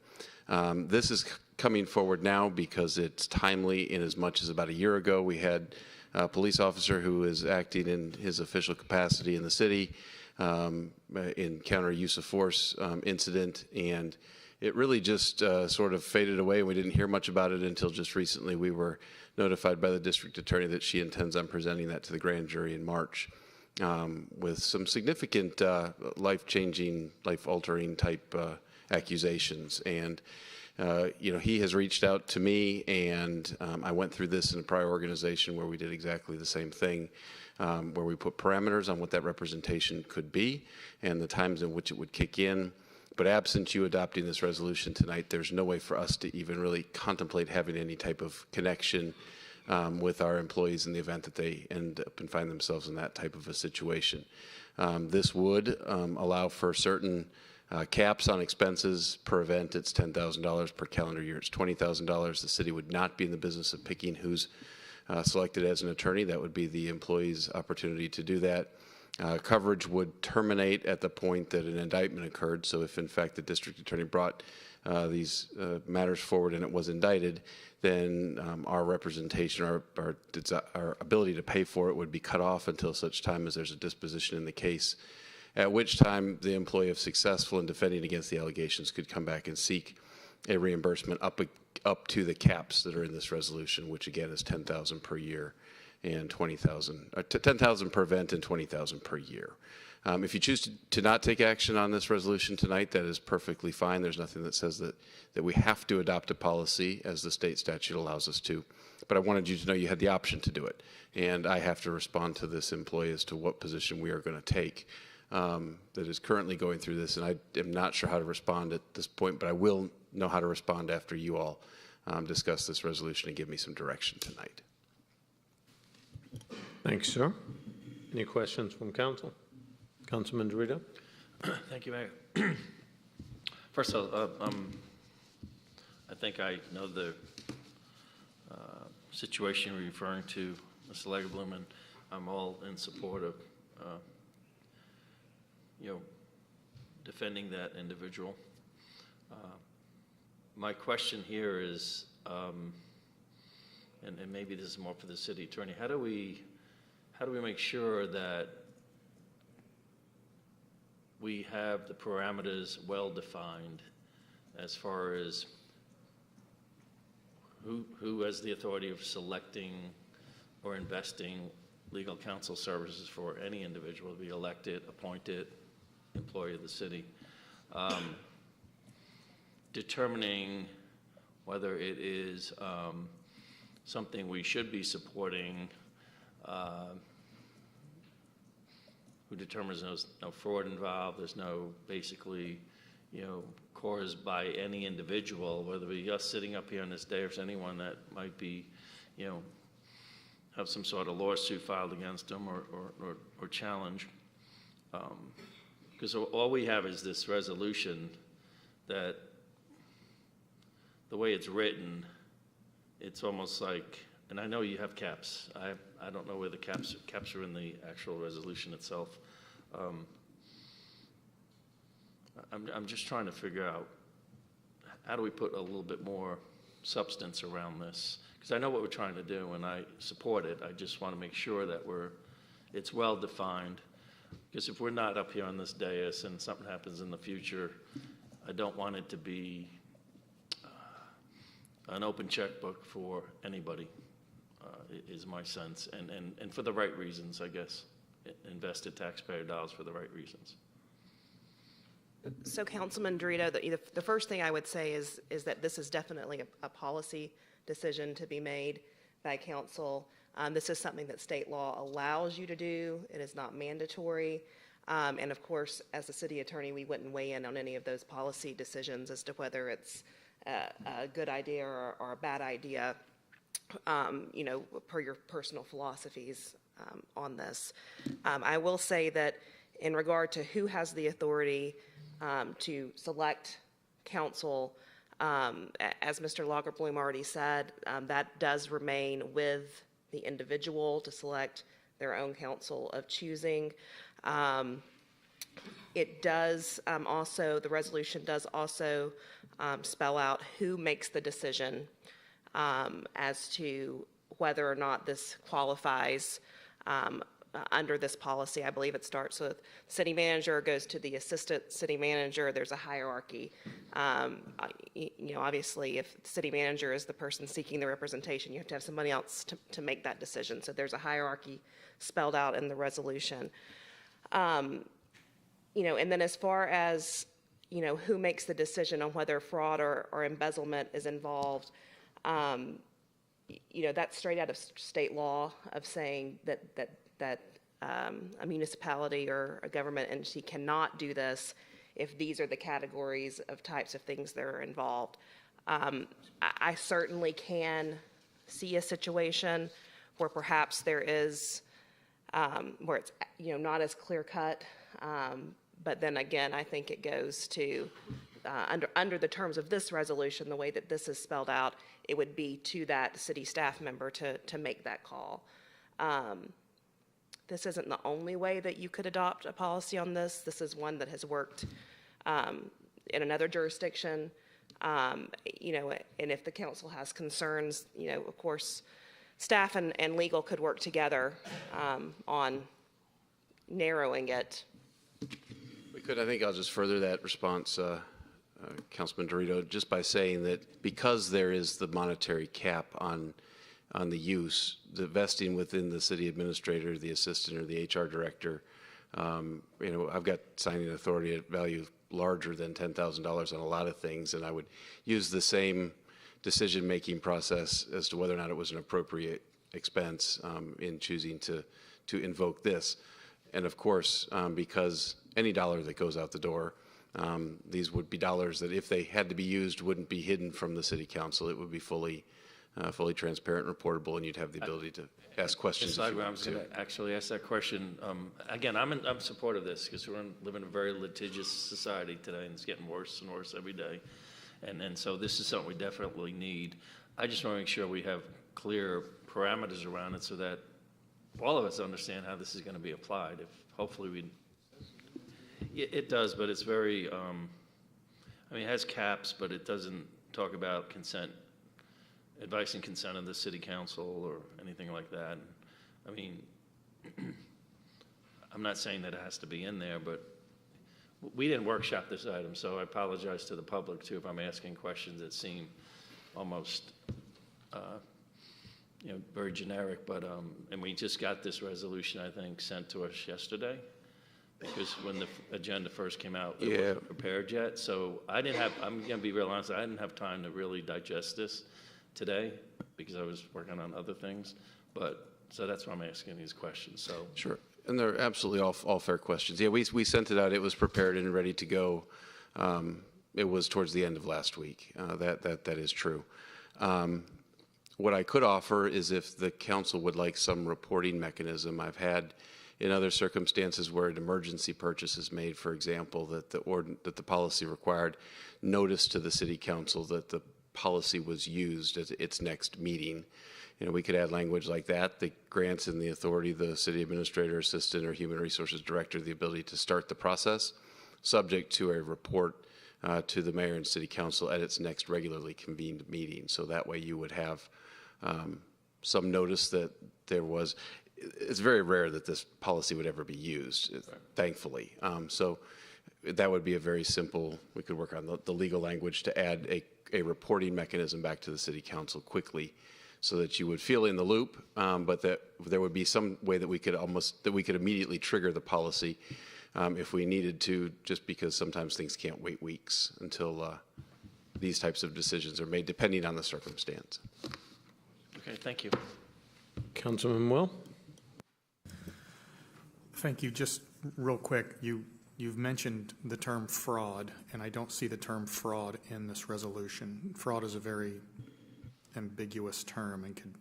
This is coming forward now because it's timely, in as much as about a year ago we had a police officer who is acting in his official capacity in the city encounter a use of force incident, and it really just sort of faded away. We didn't hear much about it until just recently. We were notified by the district attorney that she intends on presenting that to the grand jury in March with some significant life-changing, life-altering type accusations. And he has reached out to me, and I went through this in a prior organization where we did exactly the same thing, where we put parameters on what that representation could be and the times in which it would kick in. But absent you adopting this resolution tonight, there's no way for us to even really contemplate having any type of connection with our employees in the event that they end up and find themselves in that type of a situation. This would allow for certain caps on expenses per event. It's $10,000 per calendar year. It's $20,000. The city would not be in the business of picking who's selected as an attorney. That would be the employee's opportunity to do that. Coverage would terminate at the point that an indictment occurred. So if, in fact, the district attorney brought these matters forward and it was indicted, then our representation, our ability to pay for it would be cut off until such time as there's a disposition in the case, at which time the employee, if successful in defending against the allegations, could come back and seek a reimbursement up to the caps that are in this resolution, which again is $10,000 per year and $10,000 per event and $20,000 per year. If you choose to not take action on this resolution tonight, that is perfectly fine. There's nothing that says that we have to adopt a policy as the state statute allows us to. But I wanted you to know you had the option to do it. And I have to respond to this employee as to what position we are going to take that is currently going through this. And I am not sure how to respond at this point, but I will know how to respond after you all discuss this resolution and give me some direction tonight. Thanks, sir. Any questions from council? Councilman Dorito? Thank you, Mayor. First of all, I think I know the situation you're referring to, Mr. Lagerblum, and I'm all in support of, defending that individual. My question here is, and maybe this is more for the city attorney, how do we make sure that we have the parameters well defined as far as who has the authority of selecting or investing legal counsel services for any individual to be elected, appointed employee of the city, determining whether it is something we should be supporting, who determines there's no fraud involved, there's no basically, caused by any individual, whether it be us sitting up here on this day or if anyone that might be, have some sort of lawsuit filed against them or challenge. Because all we have is this resolution that the way it's written, it's almost like, and I know you have caps. I don't know where the caps are in the actual resolution itself. I'm just trying to figure out how do we put a little bit more substance around this? Because I know what we're trying to do, and I support it. I just want to make sure that it's well defined. Because if we're not up here on this dais and something happens in the future, I don't want it to be an open checkbook for anybody. Is my sense, and for the right reasons, I guess. Invested taxpayer dollars for the right reasons. So Councilman Dorito, the first thing I would say is that this is definitely a policy decision to be made by council. This is something that state law allows you to do. It is not mandatory. And of course, as the city attorney, we wouldn't weigh in on any of those policy decisions as to whether it's a good idea or a bad idea. Per your personal philosophies on this. I will say that in regard to who has the authority to select counsel, as Mr. Lagerblum already said, that does remain with the individual to select their own counsel of choosing. It does also, the resolution does also spell out who makes the decision as to whether or not this qualifies under this policy. I believe it starts with city manager, goes to the assistant city manager. There's a hierarchy. Obviously, if the city manager is the person seeking the representation, you have to have somebody else to make that decision. So there's a hierarchy spelled out in the resolution. And then as far as, who makes the decision on whether fraud or embezzlement is involved, that's straight out of state law of saying that a municipality or a government entity cannot do this if these are the categories of types of things that are involved. I certainly can see a situation where perhaps there is, where it's, not as clear cut. But then again, I think it goes to, under the terms of this resolution, the way that this is spelled out, it would be to that city staff member to make that call. This isn't the only way that you could adopt a policy on this. This is one that has worked in another jurisdiction. And if the council has concerns, of course, staff and legal could work together on narrowing it. We could, I think I'll just further that response, Councilman Dorito, just by saying that because there is the monetary cap on the use, the vesting within the city administrator, the assistant, or the HR director, I've got signing authority at value larger than $10,000 on a lot of things, and I would use the same decision-making process as to whether or not it was an appropriate expense in choosing to invoke this. And of course, because any dollar that goes out the door, these would be dollars that if they had to be used wouldn't be hidden from the city council. It would be fully transparent and reportable, and you'd have the ability to ask questions. I was going to actually ask that question. Again, I'm supportive of this because we're living in a very litigious society today, and it's getting worse and worse every day. And so this is something we definitely need. I just want to make sure we have clear parameters around it so that all of us understand how this is going to be applied. If hopefully it does, but it's very, it has caps, but it doesn't talk about consent, advice and consent of the city council or anything like that. I mean, I'm not saying that it has to be in there, but we didn't workshop this item, so I apologize to the public too if I'm asking questions that seem almost, very generic. But and we just got this resolution, I think, sent to us yesterday, because when the agenda first came out, it wasn't prepared yet. So I'm going to be real honest, I didn't have time to really digest this today because I was working on other things. So that's why I'm asking these questions. So Sure. And they're absolutely all fair questions. Yeah, we sent it out. It was prepared and ready to go. It was towards the end of last week. That is true. What I could offer is if the council would like some reporting mechanism. I've had in other circumstances where an emergency purchase is made, for example, that the policy required notice to the city council that the policy was used at its next meeting. We could add language like that grants in the authority the city administrator, assistant, or human resources director the ability to start the process, subject to a report to the mayor and city council at its next regularly convened meeting. So that way you would have some notice that there was. It's very rare that this policy would ever be used, thankfully. So that would be a very simple, we could work on the legal language to add a reporting mechanism back to the city council quickly so that you would feel in the loop, but that there would be some way that we could immediately trigger the policy if we needed to, just because sometimes things can't wait weeks until these types of decisions are made, depending on the circumstance. okay, thank you. Councilman Will? Thank you. Just real quick, you've mentioned the term fraud, and I don't see the term fraud in this resolution. Fraud is a very ambiguous term and could,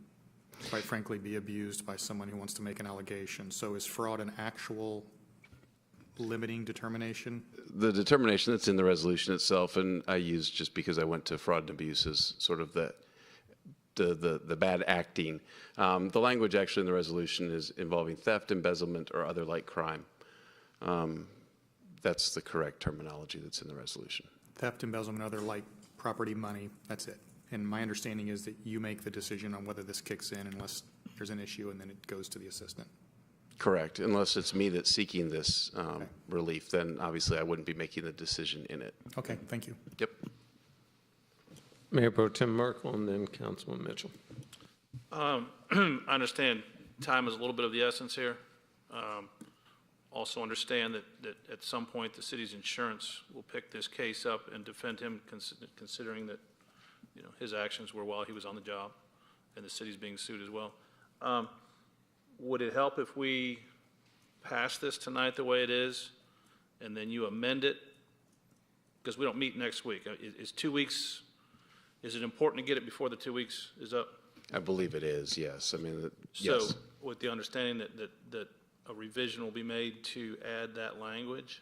quite frankly, be abused by someone who wants to make an allegation. So is fraud an actual limiting determination? The determination that's in the resolution itself, and I used just because I went to fraud and abuse as sort of the bad acting. The language actually in the resolution is involving theft, embezzlement, or other like crime. That's the correct terminology that's in the resolution. Theft, embezzlement, other like property, money, that's it. And my understanding is that you make the decision on whether this kicks in unless there's an issue, and then it goes to the assistant. Correct. Unless it's me that's seeking this relief, then obviously I wouldn't be making the decision in it. Okay, thank you. Yep. Mayor Pro Tem Merkel and then Councilman Mitchell. I understand time is a little bit of the essence here. Also understand that at some point the city's insurance will pick this case up and defend him, considering that his actions were while he was on the job, and the city's being sued as well. Would it help if we pass this tonight the way it is, and then you amend it because we don't meet next week. Is 2 weeks, is it important to get it before the 2 weeks is up? I believe it is, yes. I mean, So yes. with the understanding that a revision will be made to add that language?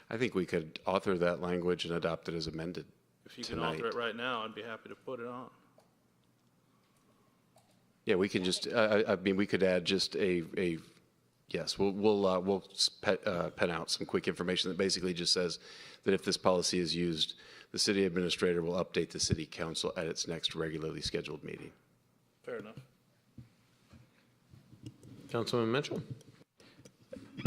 I think we could author that language and adopt it as amended If you can tonight. author it right now, I'd be happy to put it on. Yeah, we can just, I mean, we could add just yes, we'll pen out some quick information that basically just says that if this policy is used, the city administrator will update the city council at its next regularly scheduled meeting. Fair enough. Councilman Mitchell?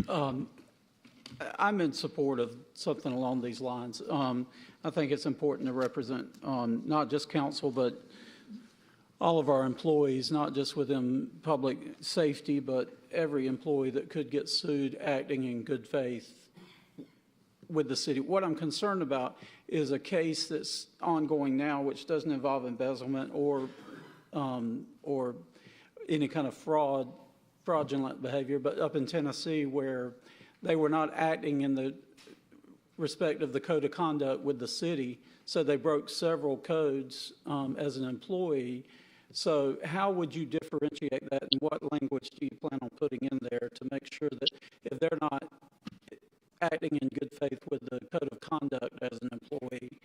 I'm in support of something along these lines. I think it's important to represent not just council, but all of our employees, not just within public safety, but every employee that could get sued acting in good faith with the city. What I'm concerned about is a case that's ongoing now, which doesn't involve embezzlement or any kind of fraudulent behavior, but up in Tennessee where they were not acting in the respect of the code of conduct with the city, so they broke several codes as an employee. So how would you differentiate that, and what language do you plan on putting in there to make sure that if they're not acting in good faith with the code of conduct as an employee,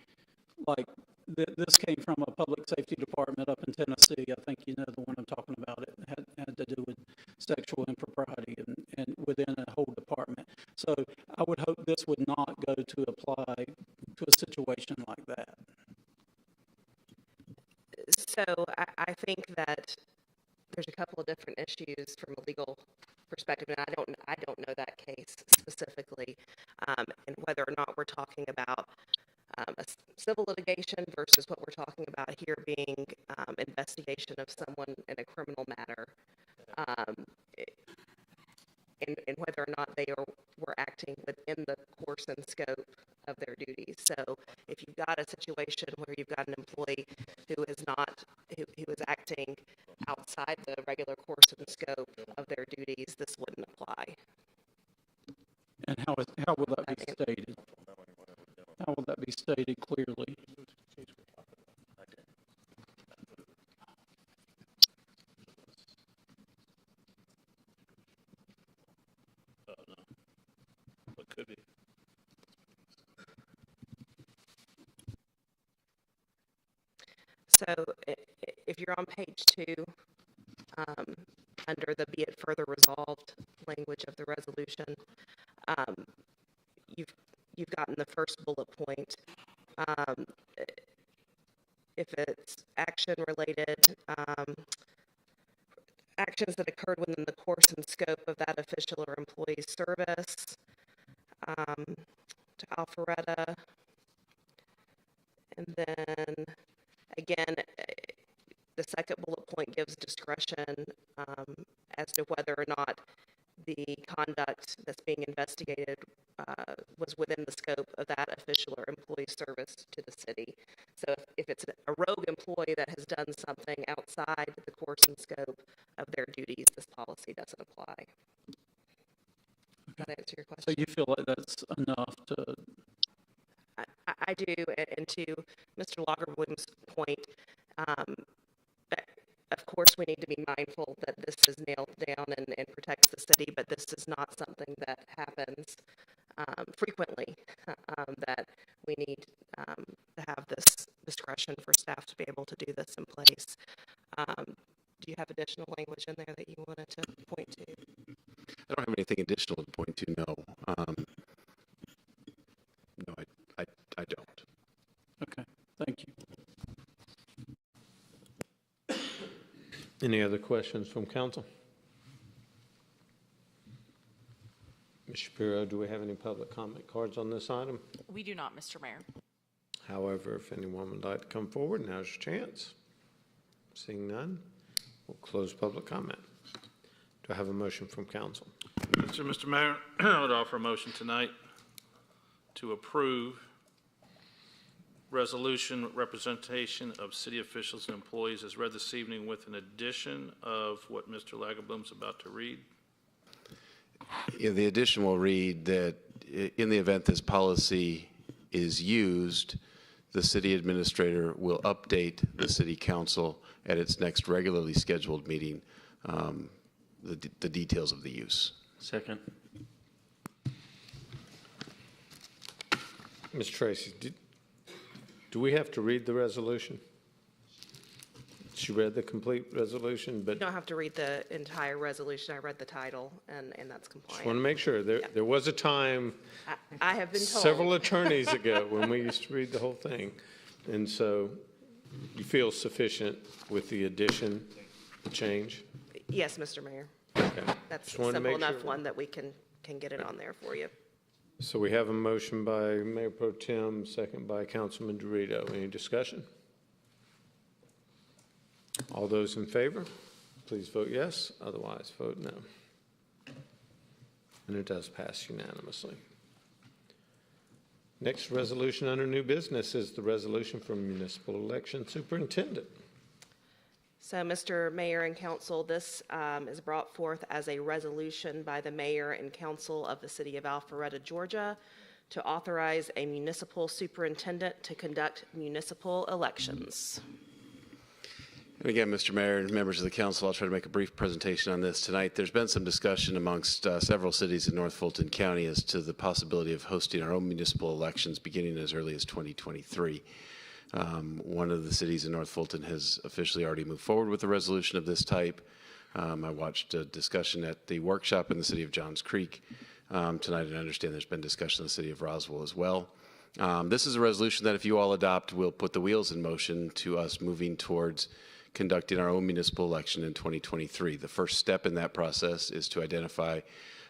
like this came from a public safety department up in Tennessee. I think you know the one I'm talking about. It had to do with sexual impropriety and within a whole department. So I would hope this would not go to apply to a situation like that. So I think that there's a couple of different issues from a legal perspective, and I don't know that case specifically, and whether or not we're talking about a civil litigation versus what we're talking about here being investigation of someone in a criminal matter, and whether or not they were acting within the course and scope of their duties. So if you've got a situation where you've got an employee who is acting outside the regular course and scope of their duties, this wouldn't apply. And how will that be stated? How will that be stated clearly? No. What could be? So if you're on page 2, under the "be it further resolved" language of the resolution, you've gotten the first bullet point. If it's action-related, actions that occurred within the course and scope of that official or employee's service, to Alpharetta. And then, again, the second bullet point gives discretion as to whether or not the conduct that's being investigated was within the scope of that official or employee's service to the city. So if it's a rogue employee that has done something outside the course and scope of their duties, this policy doesn't apply. Does that answer your question? So you feel like that's enough to... I do, and to Mr. Lagerblum's point, of course we need to be mindful that this is nailed down and protects the city, but this is not something that happens frequently, that we need to have this discretion for staff to be able to do this in place. Do you have additional language in there that you wanted to point to? I don't have anything additional to point to, no. No, I don't. Okay, thank you. Any other questions from council? Ms. Shapiro, do we have any public comment cards on this item? We do not, Mr. Mayor. However, if anyone would like to come forward, now's your chance. Seeing none, we'll close public comment. Do I have a motion from council? Mr. Mayor, I would offer a motion tonight to approve resolution representation of city officials and employees as read this evening with an addition of what Mr. Lagerblum's about to read. Yeah, the addition will read that in the event this policy is used, the city administrator will update the city council at its next regularly scheduled meeting, the details of the use. Second. Ms. Tracy, do we have to read the resolution? She read the complete resolution, You but don't have to read the entire resolution. I read the title, and that's just want to compliant. make sure. There was a time I have been told. several attorneys ago when we used to read the whole thing. And so you feel sufficient with the addition, the change? Yes, Mr. Mayor. Okay. That's a Just wanted to simple make enough sure. one that we can get it on there for you. So we have a motion by Mayor Pro Tem, second by Councilman Dorito. Any discussion? All those in favor, please vote yes. Otherwise, vote no. And it does pass unanimously. Next resolution under new business is the resolution for municipal election superintendent. So, Mr. Mayor and Council, this is brought forth as a resolution by the Mayor and Council of the City of Alpharetta, Georgia, to authorize a municipal superintendent to conduct municipal elections. And again, Mr. Mayor and members of the council, I'll try to make a brief presentation on this tonight. There's been some discussion amongst several cities in North Fulton County as to the possibility of hosting our own municipal elections beginning as early as 2023. One of the cities in North Fulton has officially already moved forward with a resolution of this type. I watched a discussion at the workshop in the city of Johns Creek tonight, and I understand there's been discussion in the city of Roswell as well. This is a resolution that if you all adopt will put the wheels in motion to us moving towards conducting our own municipal election in 2023. The first step in that process is to identify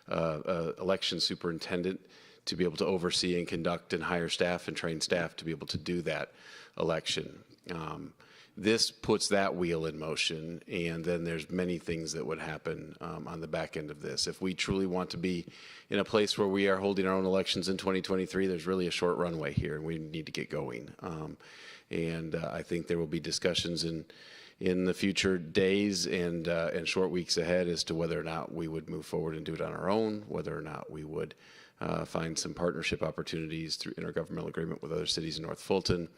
an election superintendent to be able to oversee and conduct and hire staff and train staff to be able to do that election. This puts that wheel in motion, and then there's many things that would happen on the back end of this. If we truly want to be in a place where we are holding our own elections in 2023, there's really a short runway here, and we need to get going. I think there will be discussions in the future days and short weeks ahead as to whether or not we would move forward and do it on our own, whether or not we would find some partnership opportunities through intergovernmental agreement with other cities in North Fulton.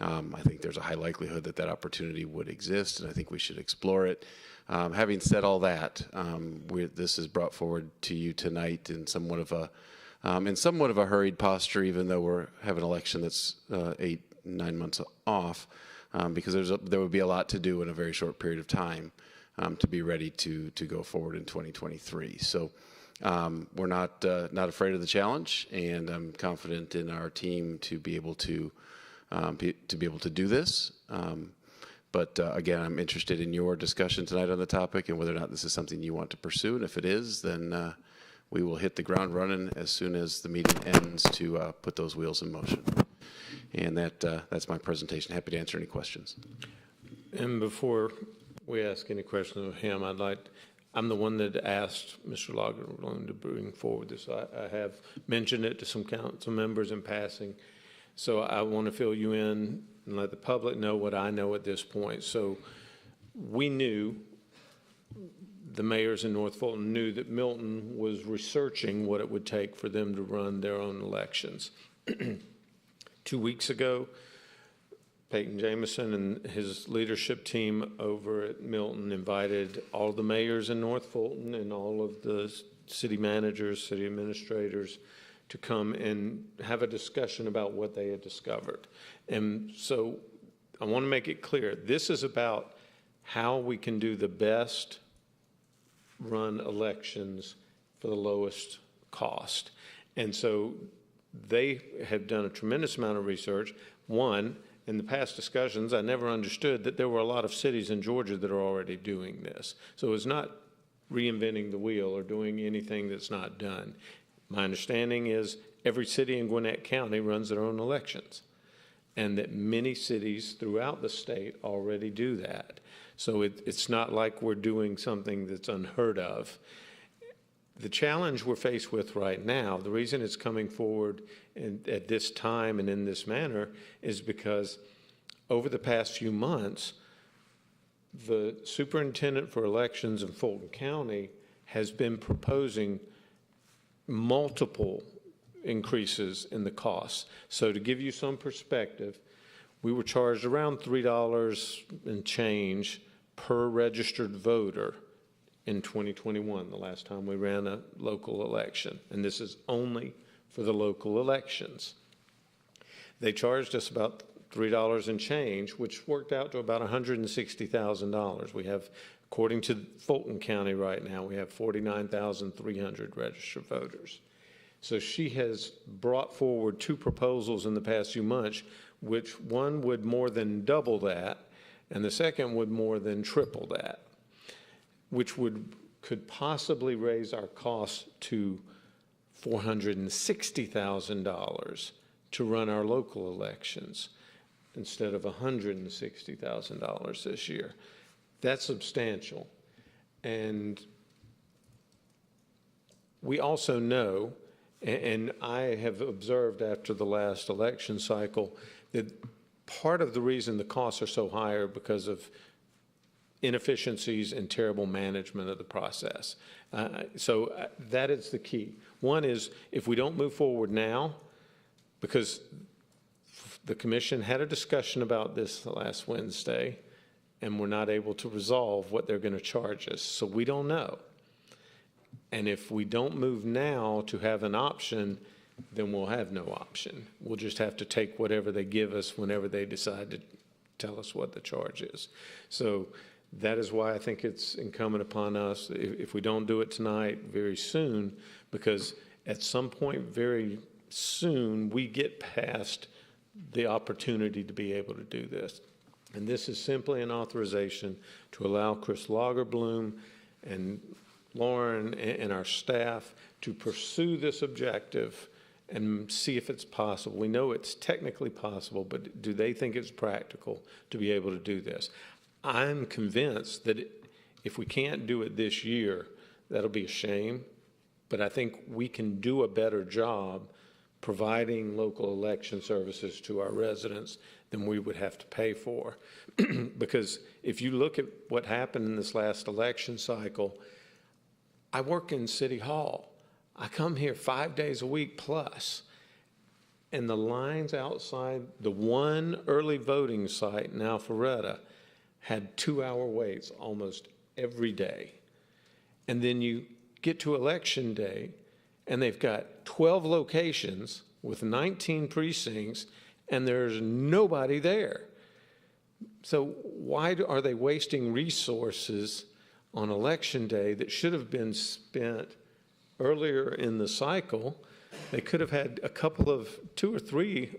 I think there's a high likelihood that that opportunity would exist, and I think we should explore it. Having said all that, this is brought forward to you tonight in somewhat of a hurried posture, even though we're having an election that's 8-9 months off. Because there would be a lot to do in a very short period of time to be ready to go forward in 2023. So we're not afraid of the challenge, and I'm confident in our team to be able to do this. But again, I'm interested in your discussion tonight on the topic and whether or not this is something you want to pursue. And if it is, then we will hit the ground running as soon as the meeting ends to put those wheels in motion. And that's my presentation. Happy to answer any questions. And before we ask any questions of him, I'm the one that asked Mr. Lagerlund to bring forward this. I have mentioned it to some council members in passing. So I want to fill you in and let the public know what I know at this point. So we knew, the mayors in North Fulton knew that Milton was researching what it would take for them to run their own elections. 2 weeks ago, Peyton Jameson and his leadership team over at Milton invited all the mayors in North Fulton and all of the city managers, city administrators to come and have a discussion about what they had discovered. And so I want to make it clear, this is about how we can do the best run elections for the lowest cost. And so they have done a tremendous amount of research. One, in the past discussions, I never understood that there were a lot of cities in Georgia that are already doing this. So it's not reinventing the wheel or doing anything that's not done. My understanding is every city in Gwinnett County runs their own elections, and that many cities throughout the state already do that. So it's not like we're doing something that's unheard of. The challenge we're faced with right now, the reason it's coming forward at this time and in this manner is because over the past few months, the superintendent for elections in Fulton County has been proposing multiple increases in the costs. So to give you some perspective, we were charged around $3 and change per registered voter in 2021, the last time we ran a local election. And this is only for the local elections. They charged us about $3 and change, which worked out to about $160,000. We have, according to Fulton County right now, we have 49,300 registered voters. So she has brought forward two proposals in the past few months, which one would more than double that, and the second would more than triple that, which could possibly raise our costs to $460,000 to run our local elections instead of $160,000 this year. That's substantial. And we also know, and I have observed after the last election cycle, that part of the reason the costs are so high are because of inefficiencies and terrible management of the process. So that is the key. One is, if we don't move forward now, because the commission had a discussion about this last Wednesday, and we're not able to resolve what they're going to charge us. So we don't know. And if we don't move now to have an option, then we'll have no option. We'll just have to take whatever they give us whenever they decide to tell us what the charge is. So that is why I think it's incumbent upon us, if we don't do it tonight, very soon, because at some point very soon, we get past the opportunity to be able to do this. And this is simply an authorization to allow Chris Lagerbloom and Lauren and our staff to pursue this objective and see if it's possible. We know it's technically possible, but do they think it's practical to be able to do this? I'm convinced that if we can't do it this year, that'll be a shame. But I think we can do a better job providing local election services to our residents than we would have to pay for. Because if you look at what happened in this last election cycle, I work in City Hall. I come here 5 days a week plus, and the lines outside the one early voting site in Alpharetta had 2-hour waits almost every day. And then you get to election day, and they've got 12 locations with 19 precincts, and there's nobody there. So why are they wasting resources on election day that should have been spent earlier in the cycle? They could have had a couple of 2 or 3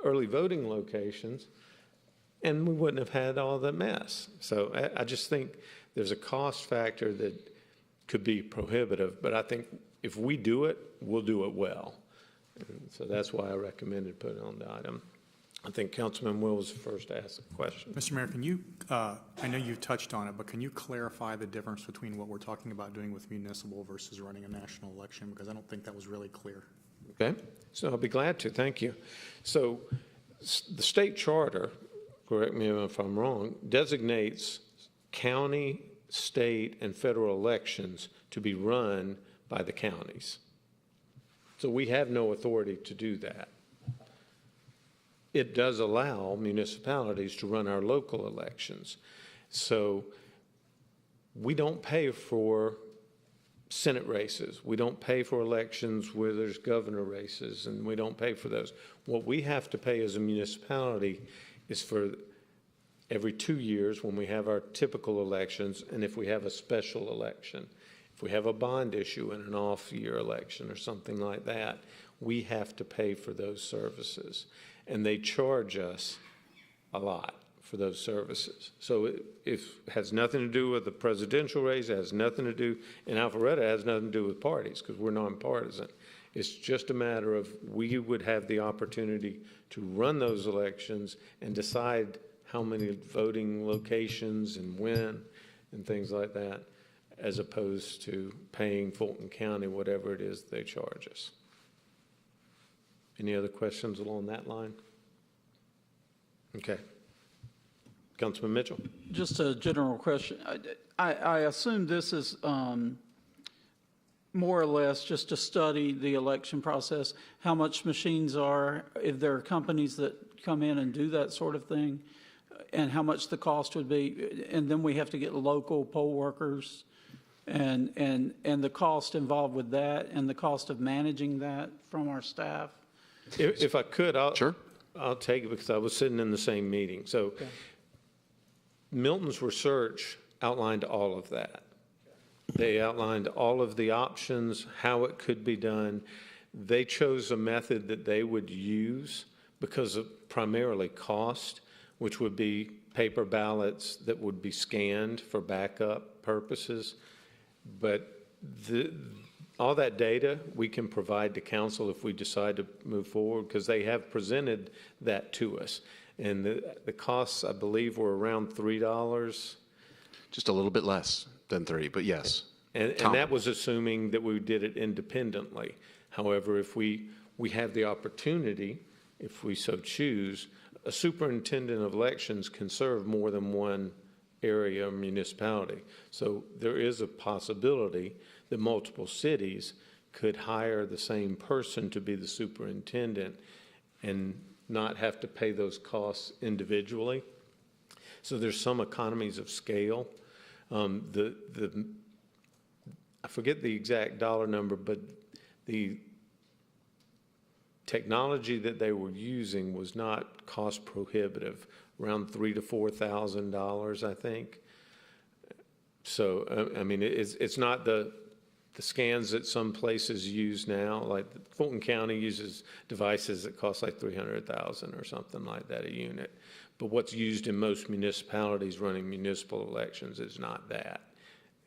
early voting locations, and we wouldn't have had all the mess. So I just think there's a cost factor that could be prohibitive, but I think if we do it, we'll do it well. And so that's why I recommended putting it on the item. I think Councilman Will was the first to ask a question. Mr. Mayor, can you, I know you touched on it, but can you clarify the difference between what we're talking about doing with municipal versus running a national election? Because I don't think that was really clear. Okay, so I'll be glad to. Thank you. So the state charter, correct me if I'm wrong, designates county, state, and federal elections to be run by the counties. So we have no authority to do that. It does allow municipalities to run our local elections. So we don't pay for Senate races. We don't pay for elections where there's governor races, and we don't pay for those. What we have to pay as a municipality is for every 2 years when we have our typical elections, and if we have a special election. If we have a bond issue in an off-year election or something like that, we have to pay for those services. And they charge us a lot for those services. So it has nothing to do with the presidential race, it has nothing to do, and Alpharetta has nothing to do with parties because we're nonpartisan. It's just a matter of we would have the opportunity to run those elections and decide how many voting locations and when and things like that, as opposed to paying Fulton County whatever it is they charge us. Any other questions along that line? Okay. Councilman Mitchell? Just a general question. I assume this is more or less just to study the election process, how much machines are, if there are companies that come in and do that sort of thing, and how much the cost would be. And then we have to get local poll workers and the cost involved with that and the cost of managing that from our staff. If I could, I'll take it because I was sitting in the same meeting. So Milton's research outlined all of that. They outlined all of the options, how it could be done. They chose a method that they would use because of primarily cost, which would be paper ballots that would be scanned for backup purposes. But all that data we can provide to council if we decide to move forward, because they have presented that to us. And the costs, I believe, were around $3. Just a little bit less than 3, but yes. And that was assuming that we did it independently. However, if we have the opportunity, if we so choose, a superintendent of elections can serve more than one area or municipality. So there is a possibility that multiple cities could hire the same person to be the superintendent and not have to pay those costs individually. So there's some economies of scale. I forget the exact dollar number, but the technology that they were using was not cost prohibitive, around $3,000 to $4,000, I think. So, I mean, it's not the scans that some places use now. Like Fulton County uses devices that cost like $300,000 or something like that a unit. But what's used in most municipalities running municipal elections is not that.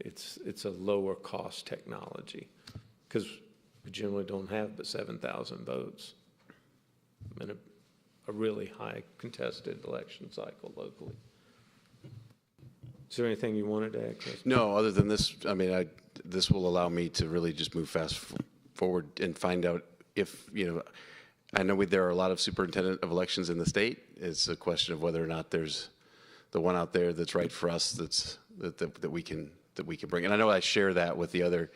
It's a lower cost technology because we generally don't have but 7,000 votes in a really high contested election cycle locally. Is there anything you wanted to add, Chris? No, other than this, I mean, this will allow me to really just move fast forward and find out if, I know there are a lot of superintendent of elections in the state. It's a question of whether or not there's the one out there that's right for us that we can bring. And I know I share that with the other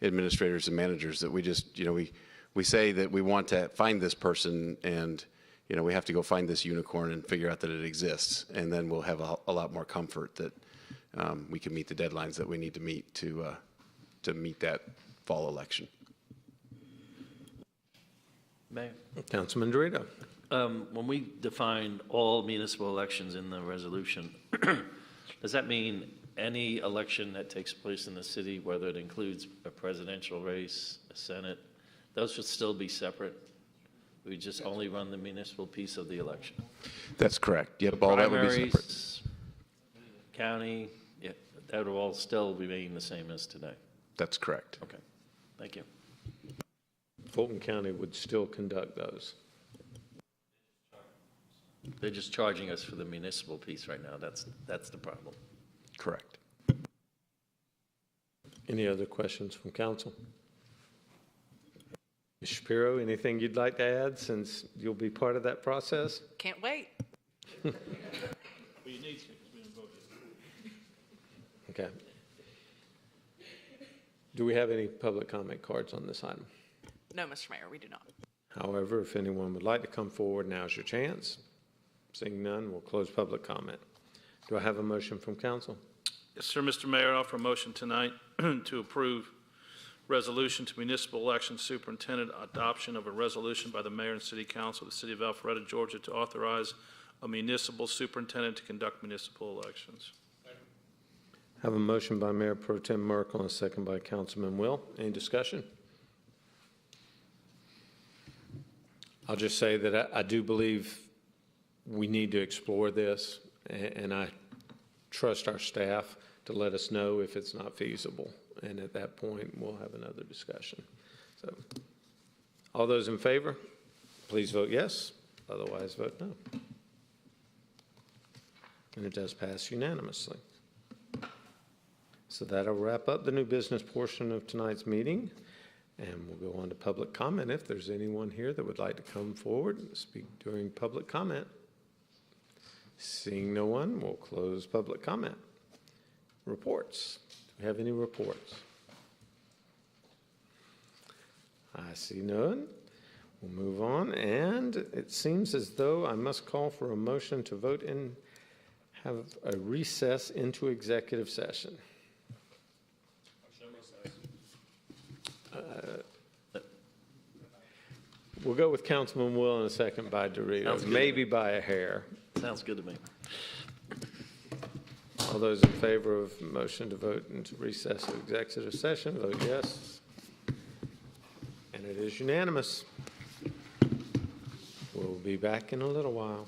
administrators and managers that we just, we say that we want to find this person and, we have to go find this unicorn and figure out that it exists. And then we'll have a lot more comfort that we can meet the deadlines that we need to meet to meet that fall election. Mayor. Councilman Dorito. When we define all municipal elections in the resolution, does that mean any election that takes place in the city, whether it includes a presidential race, a Senate, those should still be separate? We just only run the municipal piece of the election? That's correct. Yep, all that would be separate. Primaries, county, yeah, that would all still remain the same as today? That's correct. Okay, thank you. Fulton County would still conduct those. They're just charging us for the municipal piece right now. That's the problem. Correct. Any other questions from council? Ms. Shapiro, anything you'd like to add since you'll be part of that process? Can't wait. Well, you need to, because we didn't vote yet. Okay. Do we have any public comment cards on this item? No, Mr. Mayor, we do not. However, if anyone would like to come forward, now's your chance. Seeing none, we'll close public comment. Do I have a motion from council? Yes, sir, Mr. Mayor, I offer a motion tonight to approve resolution to municipal election superintendent, adoption of a resolution by the mayor and city council of the city of Alpharetta, Georgia, to authorize a municipal superintendent to conduct municipal elections. Have a motion by Mayor Pro Tem Merkel and a second by Councilman Will. Any discussion? I'll just say that I do believe we need to explore this, and I trust our staff to let us know if it's not feasible. And at that point, we'll have another discussion. So, all those in favor, please vote yes. Otherwise, vote no. And it does pass unanimously. So that'll wrap up the new business portion of tonight's meeting. And we'll go on to public comment if there's anyone here that would like to come forward and speak during public comment. Seeing no one, we'll close public comment. Reports. Do we have any reports? I see none. We'll move on, and it seems as though I must call for a motion to vote and have a recess into executive session. We'll go with Councilman Will and a second by Dorito, maybe by a hair. Sounds good to me. All those in favor of motion to vote into recess to executive session, vote yes. And it is unanimous. We'll be back in a little while.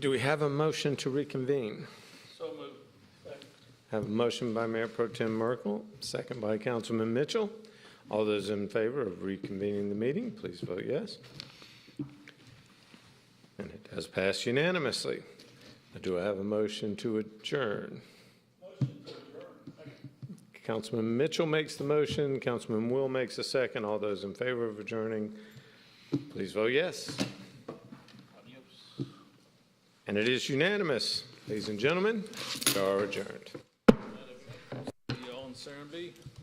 Do we have a motion to reconvene? So moved. Have a motion by Mayor Pro Tem Merkel, second by Councilman Mitchell. All those in favor of reconvening the meeting, please vote yes. And it has passed unanimously. Do I have a motion to adjourn? Motion to adjourn. Councilman Mitchell makes the motion. Councilman Will makes the second. All those in favor of adjourning, please vote yes. And it is unanimous. Ladies and gentlemen, we are adjourned.